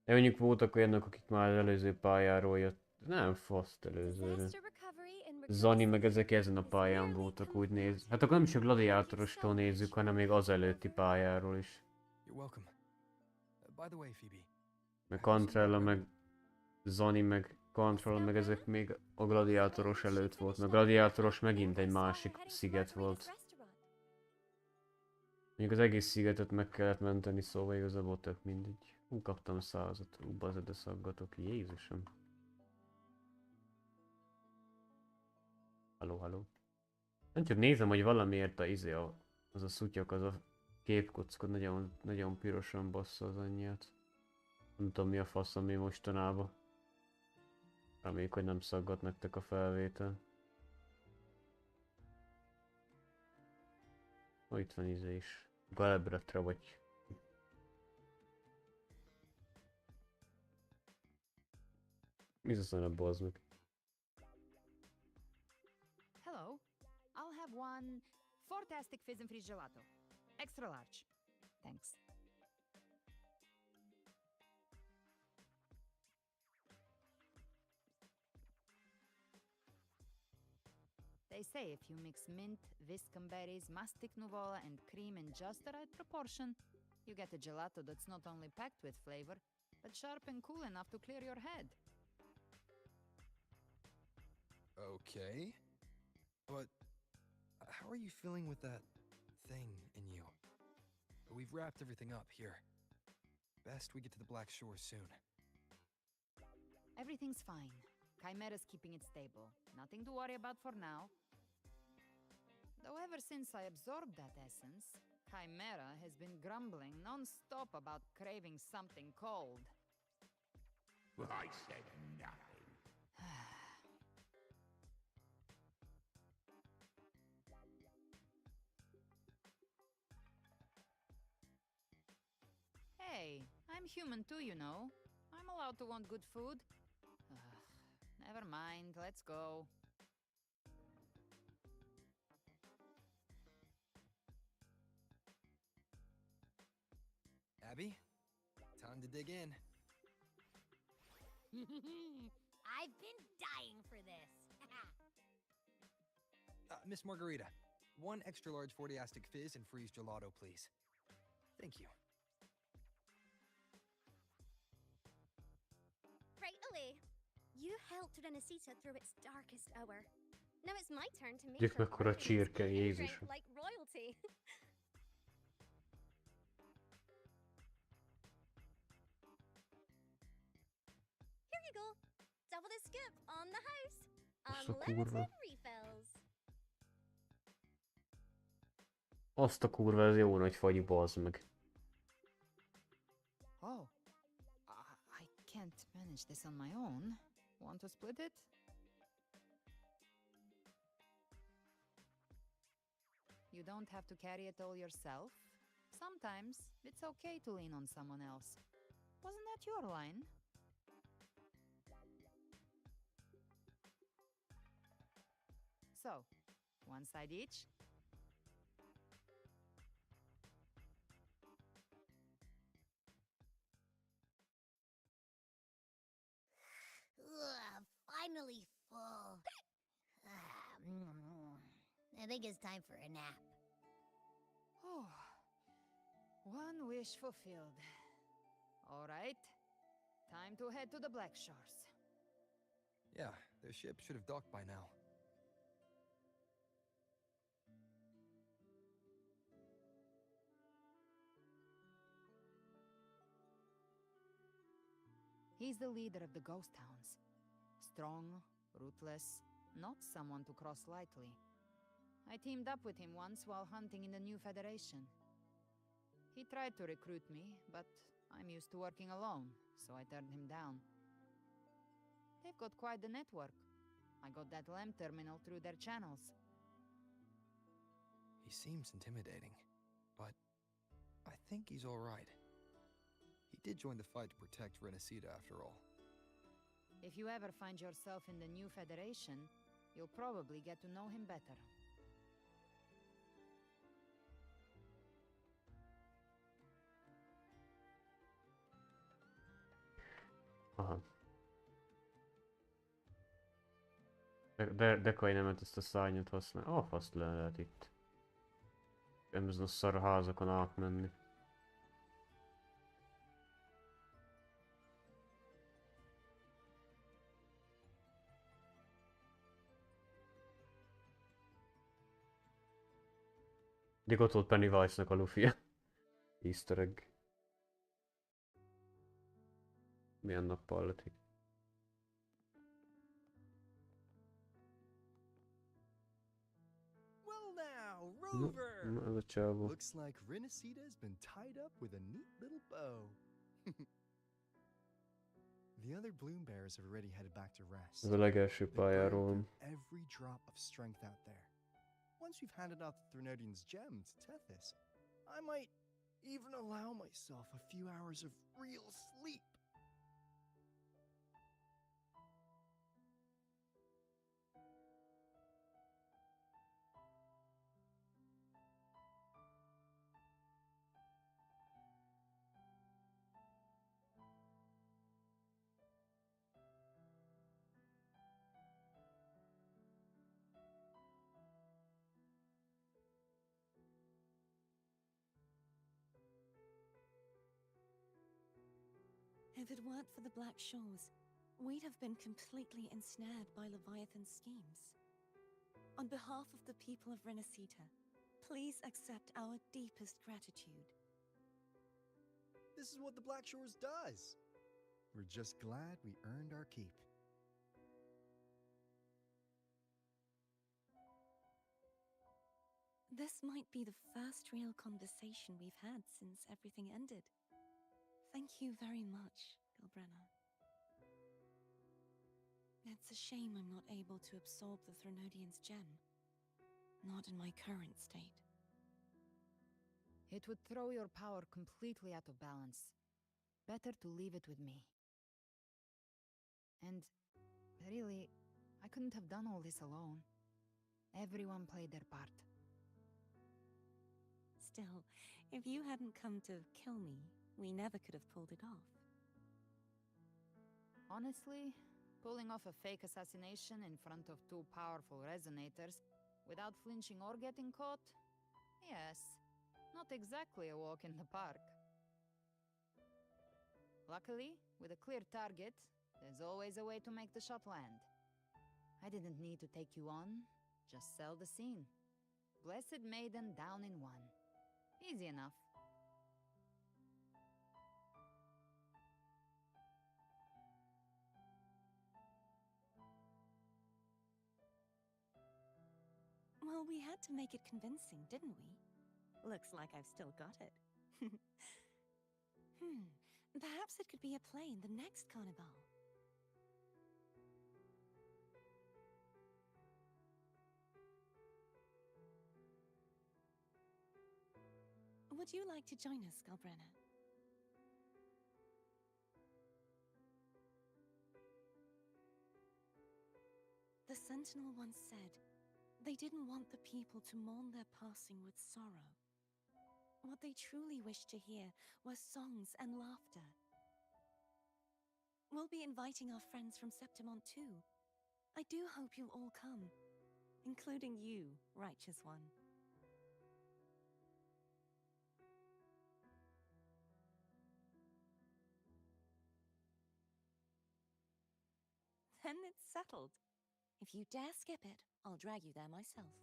[SPEAKER 1] De mondjuk voltak olyanok, akik már az előző pályáról jött. Nem faszt előzőre. Zani meg ezek ezen a pályán voltak, úgy néz. Hát akkor nem is a gladiátorostól nézzük, hanem még az előtti pályáról is.
[SPEAKER 2] You're welcome. By the way, Phoebe.
[SPEAKER 1] Meg Cantrella, meg Zani, meg Control, meg ezek még a gladiátoros előtt volt. Meg gladiátoros megint egy másik sziget volt. Még az egész szigetet meg kellett menteni, szóval igazából tök mindegy. Kaptam 100-at. Bazd, szaggatok. Jézusom. Halló, halló. Nem csak nézem, hogy valamiért az a szutyak, az a képkockod nagyon, nagyon pirosan bassza az anyját. Nem tudom mi a fasz, ami mostanában. Reméljük, hogy nem szaggat nektek a felvétel. Ó, itt van is. Galebretre vagy. Mi az a bazd meg?
[SPEAKER 3] Hello. I'll have one fantastic fizz and freeze gelato. Extra large. Thanks. They say if you mix mint, viscum berries, mastic nuvola, and cream in just the right proportion, you get a gelato that's not only packed with flavor, but sharp and cool enough to clear your head.
[SPEAKER 2] Okay. But how are you feeling with that thing in you? We've wrapped everything up here. Best we get to the Black Shore soon.
[SPEAKER 3] Everything's fine. Chimera's keeping it stable. Nothing to worry about for now. Though ever since I absorbed that essence, Chimera has been grumbling non-stop about craving something cold.
[SPEAKER 4] I said nothing.
[SPEAKER 3] Hey, I'm human too, you know. I'm allowed to want good food. Never mind, let's go.
[SPEAKER 2] Abby, time to dig in.
[SPEAKER 10] I've been dying for this.
[SPEAKER 2] Miss Margarita, one extra large 40-astic fizz and freeze gelato, please. Thank you.
[SPEAKER 14] Right away. You helped Renesita through its darkest hour. Now it's my turn to make
[SPEAKER 1] Gyök
[SPEAKER 14] her
[SPEAKER 1] mekkora
[SPEAKER 14] organs
[SPEAKER 1] csirke,
[SPEAKER 14] integrate
[SPEAKER 1] Jézusom.
[SPEAKER 14] like royalty. Here you go. Double the scoop on the house.
[SPEAKER 1] Azt a
[SPEAKER 14] Unlimited
[SPEAKER 1] kurva.
[SPEAKER 14] refills.
[SPEAKER 1] Azt a kurva, ez jó nagy fagy, bazd meg.
[SPEAKER 3] Oh, I can't manage this on my own. Want to split it? You don't have to carry it all yourself. Sometimes it's okay to lean on someone else. Wasn't that your line? So, one side each?
[SPEAKER 10] Ugh, finally full. I think it's time for a nap.
[SPEAKER 3] Oh, one wish fulfilled. All right, time to head to the Black Shores.
[SPEAKER 2] Yeah, their ship should have docked by now.
[SPEAKER 3] He's the leader of the ghost towns. Strong, ruthless, not someone to cross lightly. I teamed up with him once while hunting in the new Federation. He tried to recruit me, but I'm used to working alone, so I turned him down. They've got quite the network. I got that LEM terminal through their channels.
[SPEAKER 2] He seems intimidating, but I think he's alright. He did join the fight to protect Renacida after all.
[SPEAKER 3] If you ever find yourself in the new Federation, you'll probably get to know him better.
[SPEAKER 1] Aha. De kaj nem, ezt a szárnyat használ. Azt le lehet itt. Nem ezen a szar házakon átmenni. Mindig ott volt Pennywise-nak a Luffy-ja. Easter egg. Milyen nappal lett itt?
[SPEAKER 8] Well now, Rover!
[SPEAKER 1] Ez a csávó.
[SPEAKER 8] Looks like Renacita's been tied up with a neat little bow. The other bloom bearers have already headed back to rest.
[SPEAKER 1] Ez a legelső
[SPEAKER 8] They've burned
[SPEAKER 1] pályáról.
[SPEAKER 8] through every drop of strength out there. Once we've handed out the Threnodian's gem to Tethys, I might even allow myself a few hours of real sleep.
[SPEAKER 21] If it weren't for the Black Shores, we'd have been completely ensnared by Leviathan's schemes. On behalf of the people of Renacita, please accept our deepest gratitude.
[SPEAKER 8] This is what the Black Shores does. We're just glad we earned our keep.
[SPEAKER 21] This might be the first real conversation we've had since everything ended. Thank you very much, Gilbrenna. It's a shame I'm not able to absorb the Threnodian's gem. Not in my current state.
[SPEAKER 3] It would throw your power completely out of balance. Better to leave it with me. And really, I couldn't have done all this alone. Everyone played their part.
[SPEAKER 21] Still, if you hadn't come to kill me, we never could have pulled it off.
[SPEAKER 3] Honestly, pulling off a fake assassination in front of two powerful resonators without flinching or getting caught? Yes, not exactly a walk in the park. Luckily, with a clear target, there's always a way to make the shot land. I didn't need to take you on, just sell the scene. Blessed Maiden down in one. Easy enough.
[SPEAKER 21] Well, we had to make it convincing, didn't we? Looks like I've still got it. Perhaps it could be a play in the next carnival. Would you like to join us, Galbrenna? The Sentinel once said they didn't want the people to mourn their passing with sorrow. What they truly wished to hear were songs and laughter. We'll be inviting our friends from Septimont too. I do hope you'll all come, including you, Righteous One. Then it's settled. If you dare skip it, I'll drag you there myself.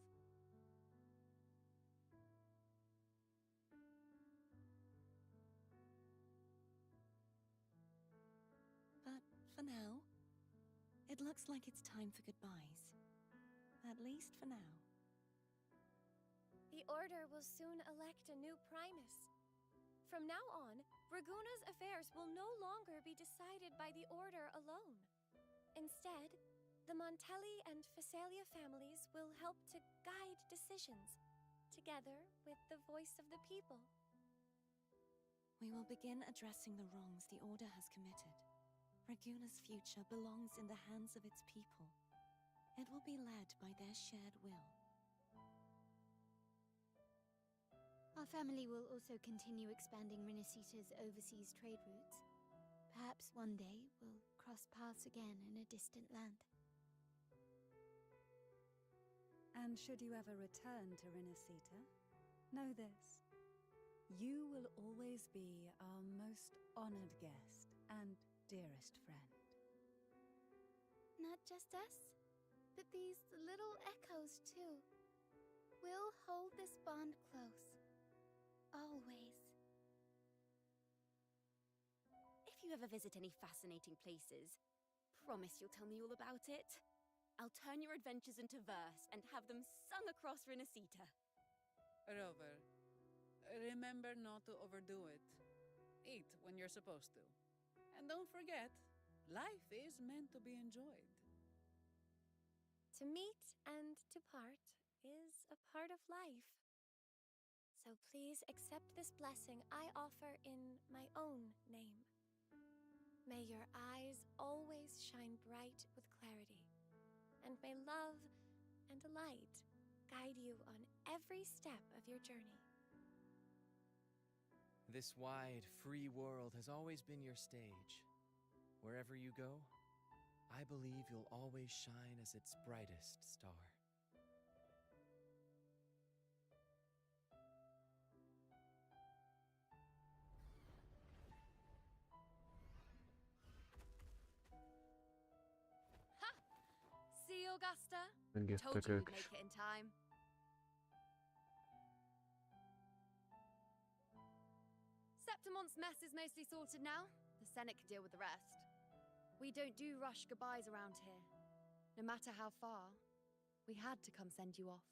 [SPEAKER 21] But for now, it looks like it's time for goodbyes. At least for now.
[SPEAKER 17] The Order will soon elect a new Primus. From now on, Raguna's affairs will no longer be decided by the Order alone. Instead, the Montelli and Phasalia families will help to guide decisions, together with the voice of the people.
[SPEAKER 21] We will begin addressing the wrongs the Order has committed. Raguna's future belongs in the hands of its people. It will be led by their shared will.
[SPEAKER 3] Our family will also continue expanding Renacita's overseas trade routes. Perhaps one day we'll cross paths again in a distant land.
[SPEAKER 6] And should you ever return to Renacita, know this. You will always be our most honored guest and dearest friend.
[SPEAKER 13] Not just us, but these little echoes too. We'll hold this bond close. Always.
[SPEAKER 15] If you ever visit any fascinating places, promise you'll tell me all about it. I'll turn your adventures into verse and have them sung across Renacita.
[SPEAKER 16] Rover, remember not to overdo it. Eat when you're supposed to. And don't forget, life is meant to be enjoyed.
[SPEAKER 17] To meet and to part is a part of life. So please accept this blessing I offer in my own name. May your eyes always shine bright with clarity, and may love and light guide you on every step of your journey.
[SPEAKER 22] This wide, free world has always been your stage. Wherever you go, I believe you'll always shine as its brightest star.
[SPEAKER 15] See, Augusta?
[SPEAKER 1] Megjöttek
[SPEAKER 15] Told you
[SPEAKER 1] ők
[SPEAKER 15] we'd
[SPEAKER 1] is.
[SPEAKER 15] make it in time. Septimont's mess is mostly sorted now. The Senate can deal with the rest. We don't do rush goodbyes around here. No matter how far, we had to come send you off.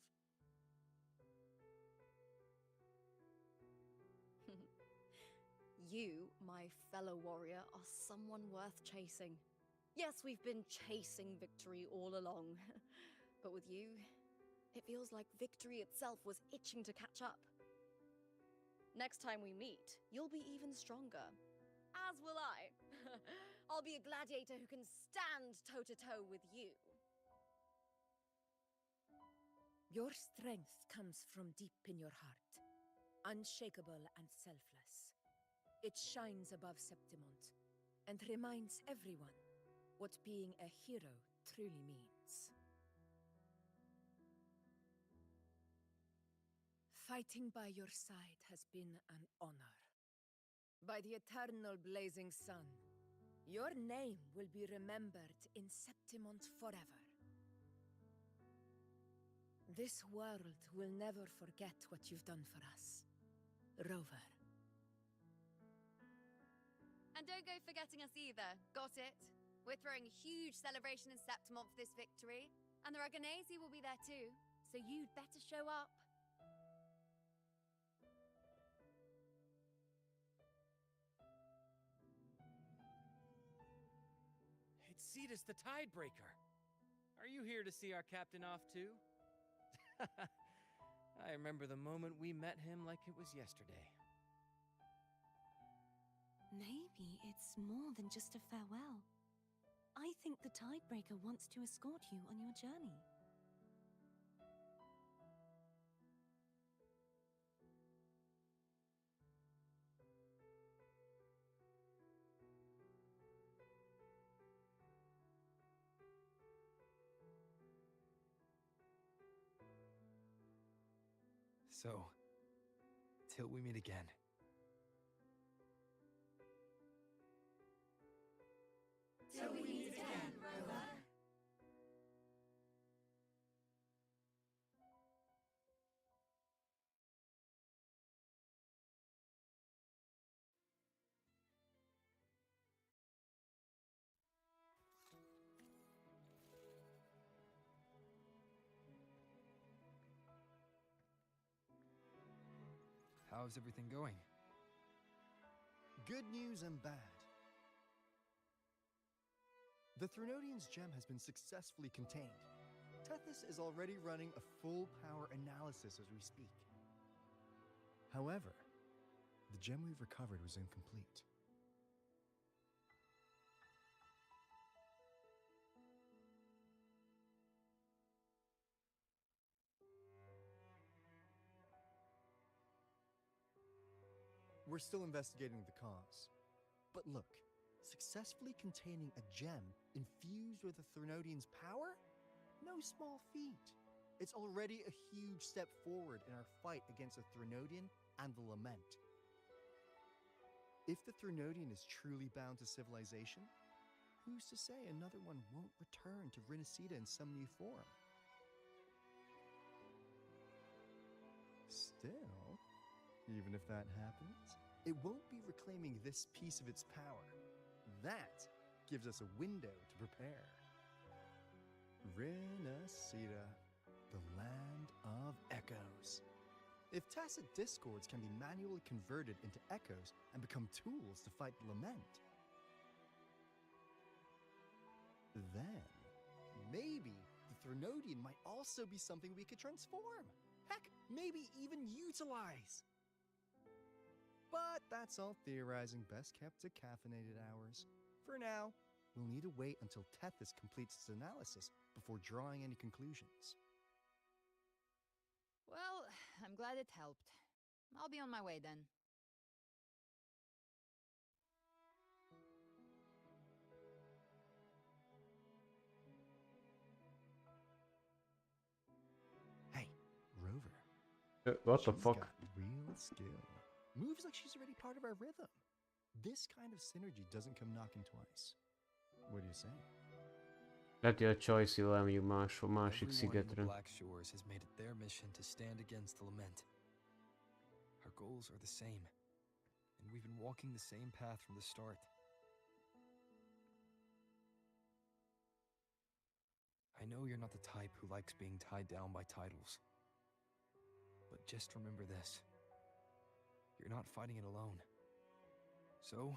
[SPEAKER 15] You, my fellow warrior, are someone worth chasing. Yes, we've been chasing victory all along. But with you, it feels like victory itself was itching to catch up. Next time we meet, you'll be even stronger. As will I. I'll be a gladiator who can stand toe-to-toe with you.
[SPEAKER 7] Your strength comes from deep in your heart, unshakable and selfless. It shines above Septimont and reminds everyone what being a hero truly means. Fighting by your side has been an honor. By the eternal blazing sun, your name will be remembered in Septimont forever. This world will never forget what you've done for us, Rover.
[SPEAKER 15] And don't go forgetting us either, got it? We're throwing a huge celebration in Septimont for this victory, and the Raganesi will be there too, so you'd better show up.
[SPEAKER 22] Renacetus the Tidebreaker. Are you here to see our captain off too? I remember the moment we met him like it was yesterday.
[SPEAKER 21] Maybe it's more than just a farewell. I think the Tidebreaker wants to escort you on your journey.
[SPEAKER 2] So, till we meet again.
[SPEAKER 20] Till we meet again, Rover.
[SPEAKER 2] How's everything going?
[SPEAKER 8] Good news and bad. The Threnodian's gem has been successfully contained. Tethys is already running a full power analysis as we speak. However, the gem we've recovered was incomplete. We're still investigating the cause. But look, successfully containing a gem infused with the Threnodian's power? No small feat. It's already a huge step forward in our fight against the Threnodian and the Lament. If the Threnodian is truly bound to civilization, who's to say another one won't return to Renacida in some new form? Still, even if that happens, it won't be reclaiming this piece of its power. That gives us a window to prepare. Renacida, the land of echoes. If tacit discords can be manually converted into echoes and become tools to fight the Lament, then maybe the Threnodian might also be something we could transform. Heck, maybe even utilize. But that's all theorizing best kept to caffeinated hours. For now, we'll need to wait until Tethys completes its analysis before drawing any conclusions.
[SPEAKER 3] Well, I'm glad it helped. I'll be on my way then.
[SPEAKER 8] Hey, Rover.
[SPEAKER 1] What the
[SPEAKER 8] She's
[SPEAKER 1] fuck?
[SPEAKER 8] got real skill. Moves like she's already part of our rhythm. This kind of synergy doesn't come knocking twice. What do you say?
[SPEAKER 1] Lehet, hogy a Choice elmegyünk másik
[SPEAKER 2] Everyone in the
[SPEAKER 1] szigetre.
[SPEAKER 2] Black Shores has made it their mission to stand against the Lament. Our goals are the same, and we've been walking the same path from the start. I know you're not the type who likes being tied down by titles. But just remember this. You're not fighting it alone. So,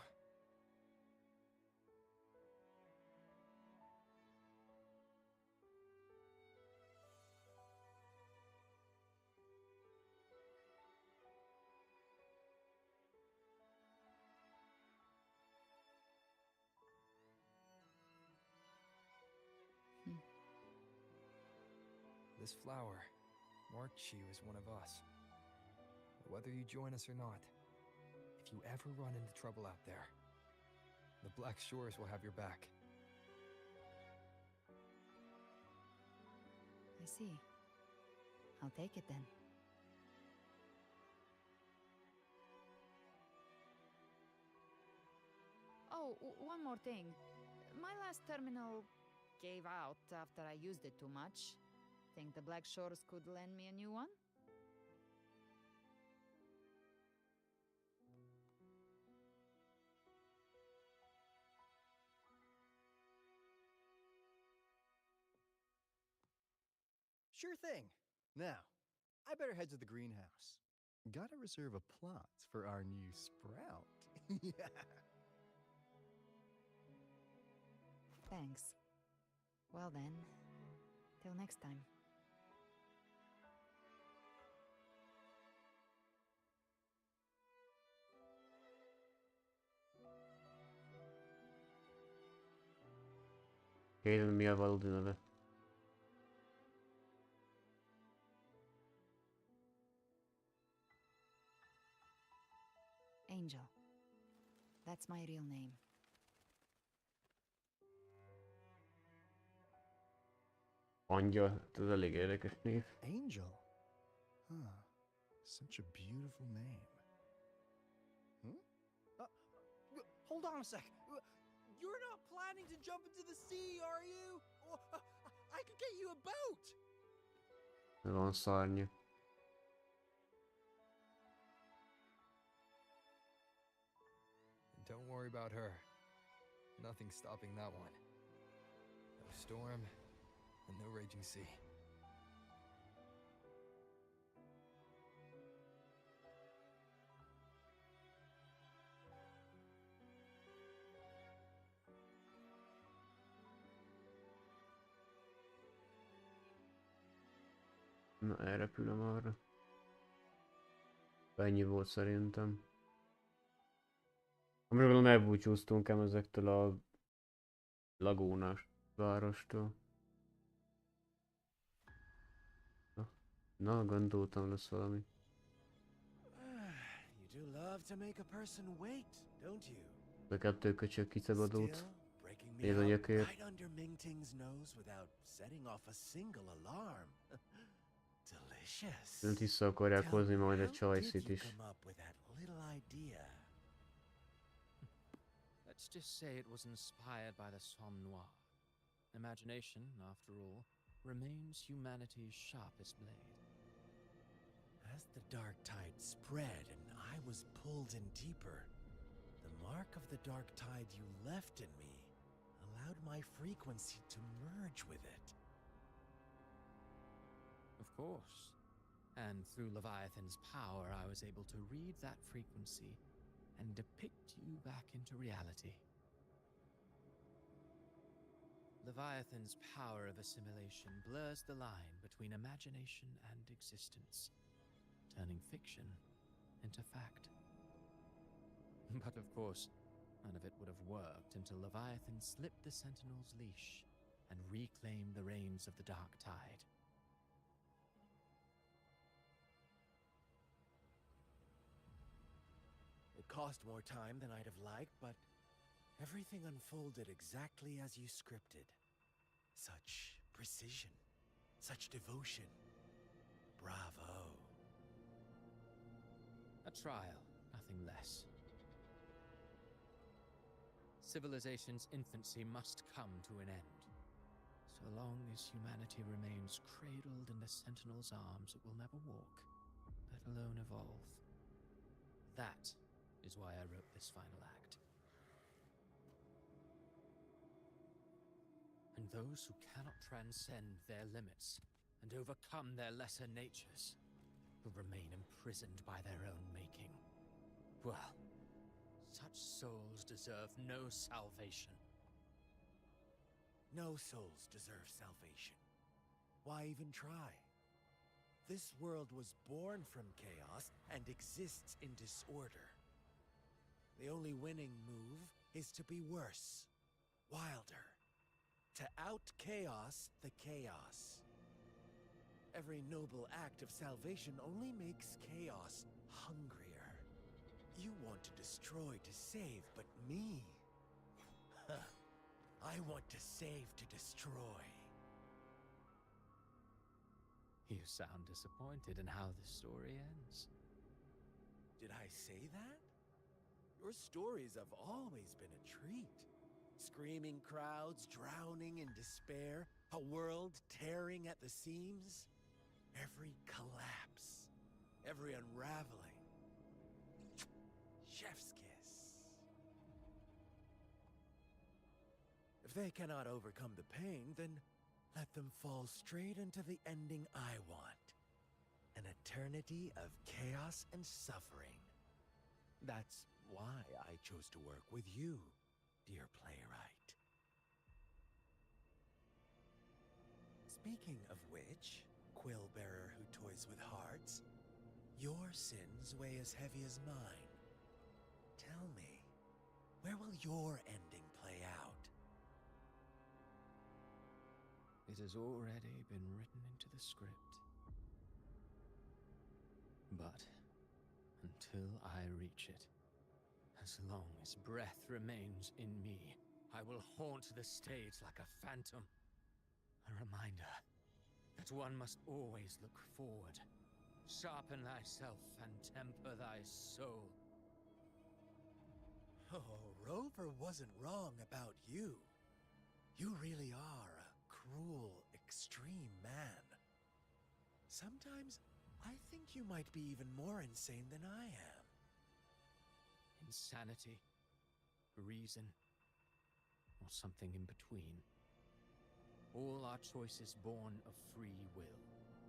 [SPEAKER 2] this flower marks you as one of us. Whether you join us or not, if you ever run into trouble out there, the Black Shores will have your back.
[SPEAKER 3] I see. I'll take it then. Oh, one more thing. My last terminal gave out after I used it too much. Think the Black Shores could lend me a new one?
[SPEAKER 8] Sure thing. Now, I better head to the greenhouse. Gotta reserve a plot for our new sprout. Yeah.
[SPEAKER 3] Thanks. Well then, till next time.
[SPEAKER 1] Kaden mi a valódi neve?
[SPEAKER 3] Angel. That's my real name.
[SPEAKER 1] Angyal, ez elég érdekes név.
[SPEAKER 8] Angel? Huh. Such a beautiful name. Hold on a sec. You're not planning to jump into the sea, are you? I could get you a boat.
[SPEAKER 1] Van szárnya.
[SPEAKER 2] Don't worry about her. Nothing's stopping that one. No storm and no raging sea.
[SPEAKER 1] Na, elrepülöm arra. Ennyi volt szerintem. Amiről elbúcsúztunk ezektől a lagúnás várostól. Na, gondoltam lesz valami.
[SPEAKER 22] You do love to make a person wait, don't you?
[SPEAKER 1] A kettő köcsög kiszabadult.
[SPEAKER 22] Breaking
[SPEAKER 1] Ez
[SPEAKER 22] me
[SPEAKER 1] a
[SPEAKER 22] out
[SPEAKER 1] nyökér.
[SPEAKER 22] right under Mingting's nose without setting off a single alarm. Delicious.
[SPEAKER 1] Nem vissza akarják hozni majd a Choice-it is.
[SPEAKER 22] Come up with that little idea.
[SPEAKER 11] Let's just say it was inspired by the Somme Noir. Imagination, after all, remains humanity's sharpest blade.
[SPEAKER 22] As the dark tide spread and I was pulled in deeper, the mark of the dark tide you left in me allowed my frequency to merge with it.
[SPEAKER 11] Of course. And through Leviathan's power, I was able to read that frequency and depict you back into reality. Leviathan's power of assimilation blurs the line between imagination and existence, turning fiction into fact. But of course, none of it would have worked until Leviathan slipped the Sentinel's leash and reclaimed the reins of the Dark Tide.
[SPEAKER 22] It cost more time than I'd have liked, but everything unfolded exactly as you scripted. Such precision, such devotion. Bravo.
[SPEAKER 11] A trial, nothing less. Civilization's infancy must come to an end. So long as humanity remains cradled in the Sentinel's arms, it will never walk, let alone evolve. That is why I wrote this final act. And those who cannot transcend their limits and overcome their lesser natures will remain imprisoned by their own making. Well, such souls deserve no salvation.
[SPEAKER 22] No souls deserve salvation. Why even try? This world was born from chaos and exists in disorder. The only winning move is to be worse, wilder, to out-chaos the chaos. Every noble act of salvation only makes chaos hungrier. You want to destroy to save, but me? I want to save to destroy.
[SPEAKER 11] You sound disappointed in how the story ends.
[SPEAKER 22] Did I say that? Your stories have always been a treat. Screaming crowds drowning in despair, a world tearing at the seams. Every collapse, every unraveling. Chef's kiss. If they cannot overcome the pain, then let them fall straight into the ending I want. An eternity of chaos and suffering. That's why I chose to work with you, dear playwright. Speaking of which, quill bearer who toys with hearts, your sins weigh as heavy as mine. Tell me, where will your ending play out?
[SPEAKER 11] It has already been written into the script. But until I reach it, as long as breath remains in me, I will haunt the stage like a phantom. A reminder that one must always look forward. Sharpen thyself and temper thy soul.
[SPEAKER 22] Oh, Rover wasn't wrong about you. You really are a cruel, extreme man. Sometimes I think you might be even more insane than I am.
[SPEAKER 11] Insanity, reason, or something in between. All our choices born of free will,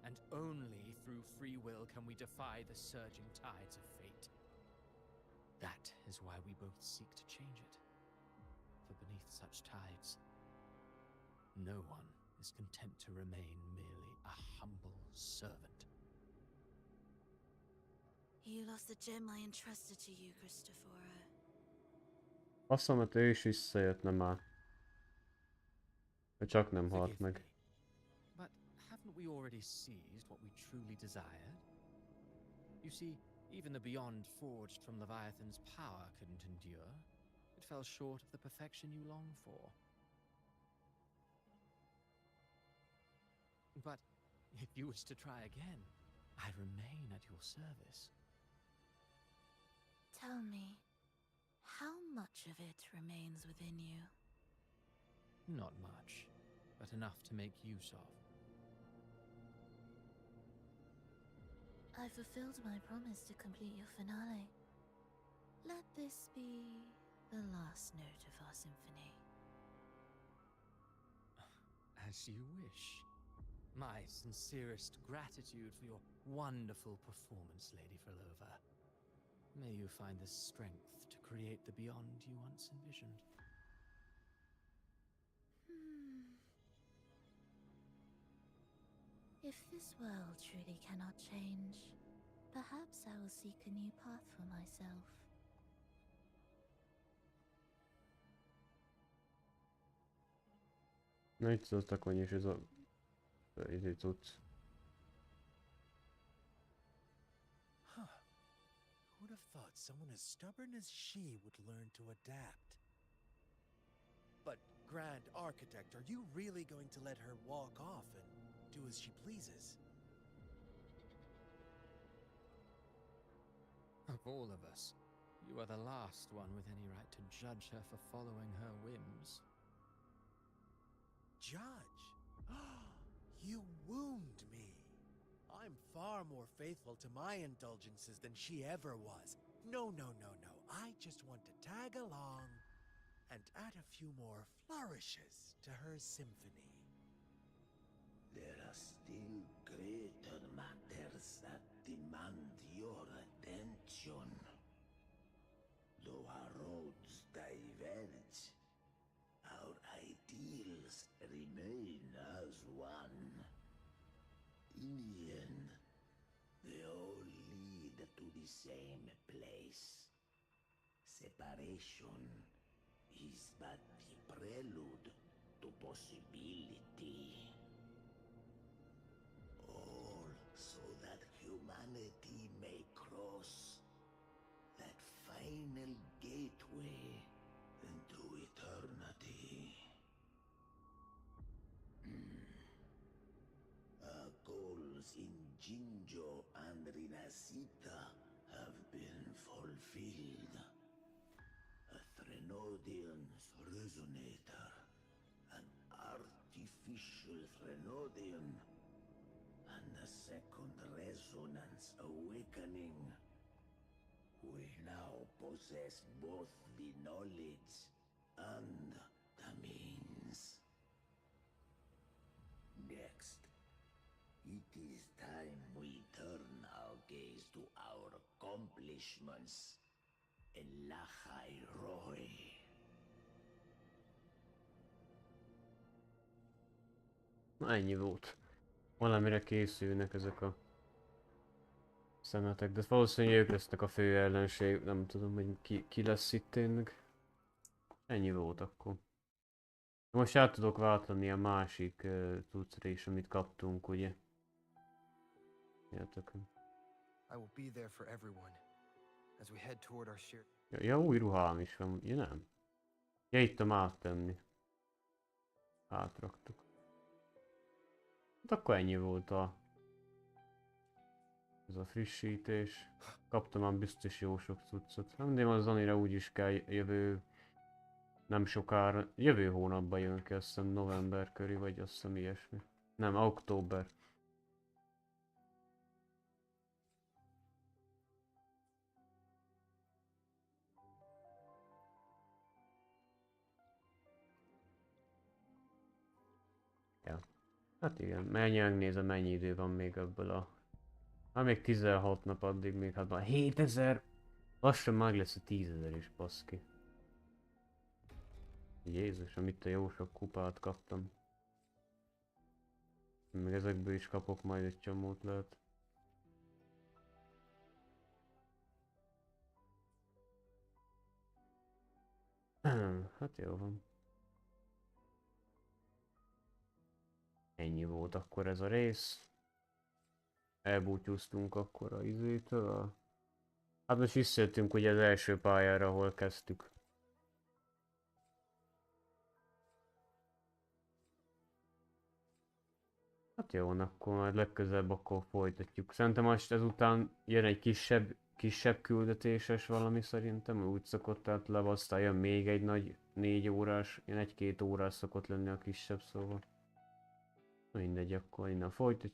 [SPEAKER 11] and only through free will can we defy the surging tides of fate. That is why we both seek to change it. For beneath such tides, no one is content to remain merely a humble servant.
[SPEAKER 21] You lost the gem I entrusted to you, Christoforo.
[SPEAKER 1] Azt mondom, hogy ő is visszajöttne már. Ő csak nem halt
[SPEAKER 11] Forgive
[SPEAKER 1] meg.
[SPEAKER 11] me, but haven't we already seized what we truly desired? You see, even the beyond forged from Leviathan's power couldn't endure. It fell short of the perfection you long for. But if you wish to try again, I remain at your service.
[SPEAKER 21] Tell me, how much of it remains within you?
[SPEAKER 11] Not much, but enough to make use of.
[SPEAKER 21] I fulfilled my promise to complete your finale. Let this be the last note of our symphony.
[SPEAKER 11] As you wish. My sincerest gratitude for your wonderful performance, Lady Frolova. May you find the strength to create the beyond you once envisioned.
[SPEAKER 21] If this world truly cannot change, perhaps I will seek a new path for myself.
[SPEAKER 1] No i co, taką nie się za... Idzie cud.
[SPEAKER 22] Huh. Who would have thought someone as stubborn as she would learn to adapt? But, Grand Architect, are you really going to let her walk off and do as she pleases?
[SPEAKER 11] Of all of us, you are the last one with any right to judge her for following her whims.
[SPEAKER 22] Judge? You wound me. I'm far more faithful to my indulgences than she ever was. No, no, no, no. I just want to tag along and add a few more flourishes to her symphony.
[SPEAKER 4] There are still greater matters that demand your attention. Though our roads diverge, our ideals remain as one. In the end, they all lead to the same place. Separation is but the prelude to possibility. All so that humanity may cross that final gateway into eternity. Our goals in Jinjo and Rinasita have been fulfilled. A Threnodian's resonator, an artificial Threnodian, and a second resonance awakening. We now possess both the knowledge and the means. Next, it is time we turn our gaze to our accomplishments in Lahai Roy.
[SPEAKER 1] Na ennyi volt. Valamire készülnek ezek a szemetek, de valószínűleg ők lesznek a fő ellenség, nem tudom, hogy ki lesz itt tényleg. Ennyi volt akkor. Most át tudok váltani a másik cuccra is, amit kaptunk, ugye? Értökön.
[SPEAKER 2] I will be there for everyone as we head toward our shared.
[SPEAKER 1] Ja, új ruhám is van, ugye nem? Ja, itt tudom áttenni. Átraktuk. Hát akkor ennyi volt ez a frissítés. Kaptam már biztos jó sok cuccot. De az Zanira úgyis kell nem sokára, jövő hónapban jön ki, azt hiszem november körül, vagy azt hiszem ilyesmi. Nem, október. Ja. Hát igen, megnézem mennyi idő van még ebből a... Hát még 16 nap addig még, hát már 7000! Lassan meg lesz a 10.000 is, baszki. Jézus, amit a jó sok kupát kaptam. Még ezekből is kapok majd egy csomót lehet. Hát jó van. Ennyi volt akkor ez a rész. Elbúcsúztunk akkor a izétől. Hát most visszajöttünk ugye az első pályára, ahol kezdtük. Hát jó, akkor majd legközelebb akkor folytatjuk. Szerintem most ezután jön egy kisebb küldetéses valami szerintem, úgy szokott általában, aztán jön még egy nagy 4 órás, ilyen 1-2 órás szokott lenni a kisebb, szóval. Mindegy, akkor innen folytatjuk.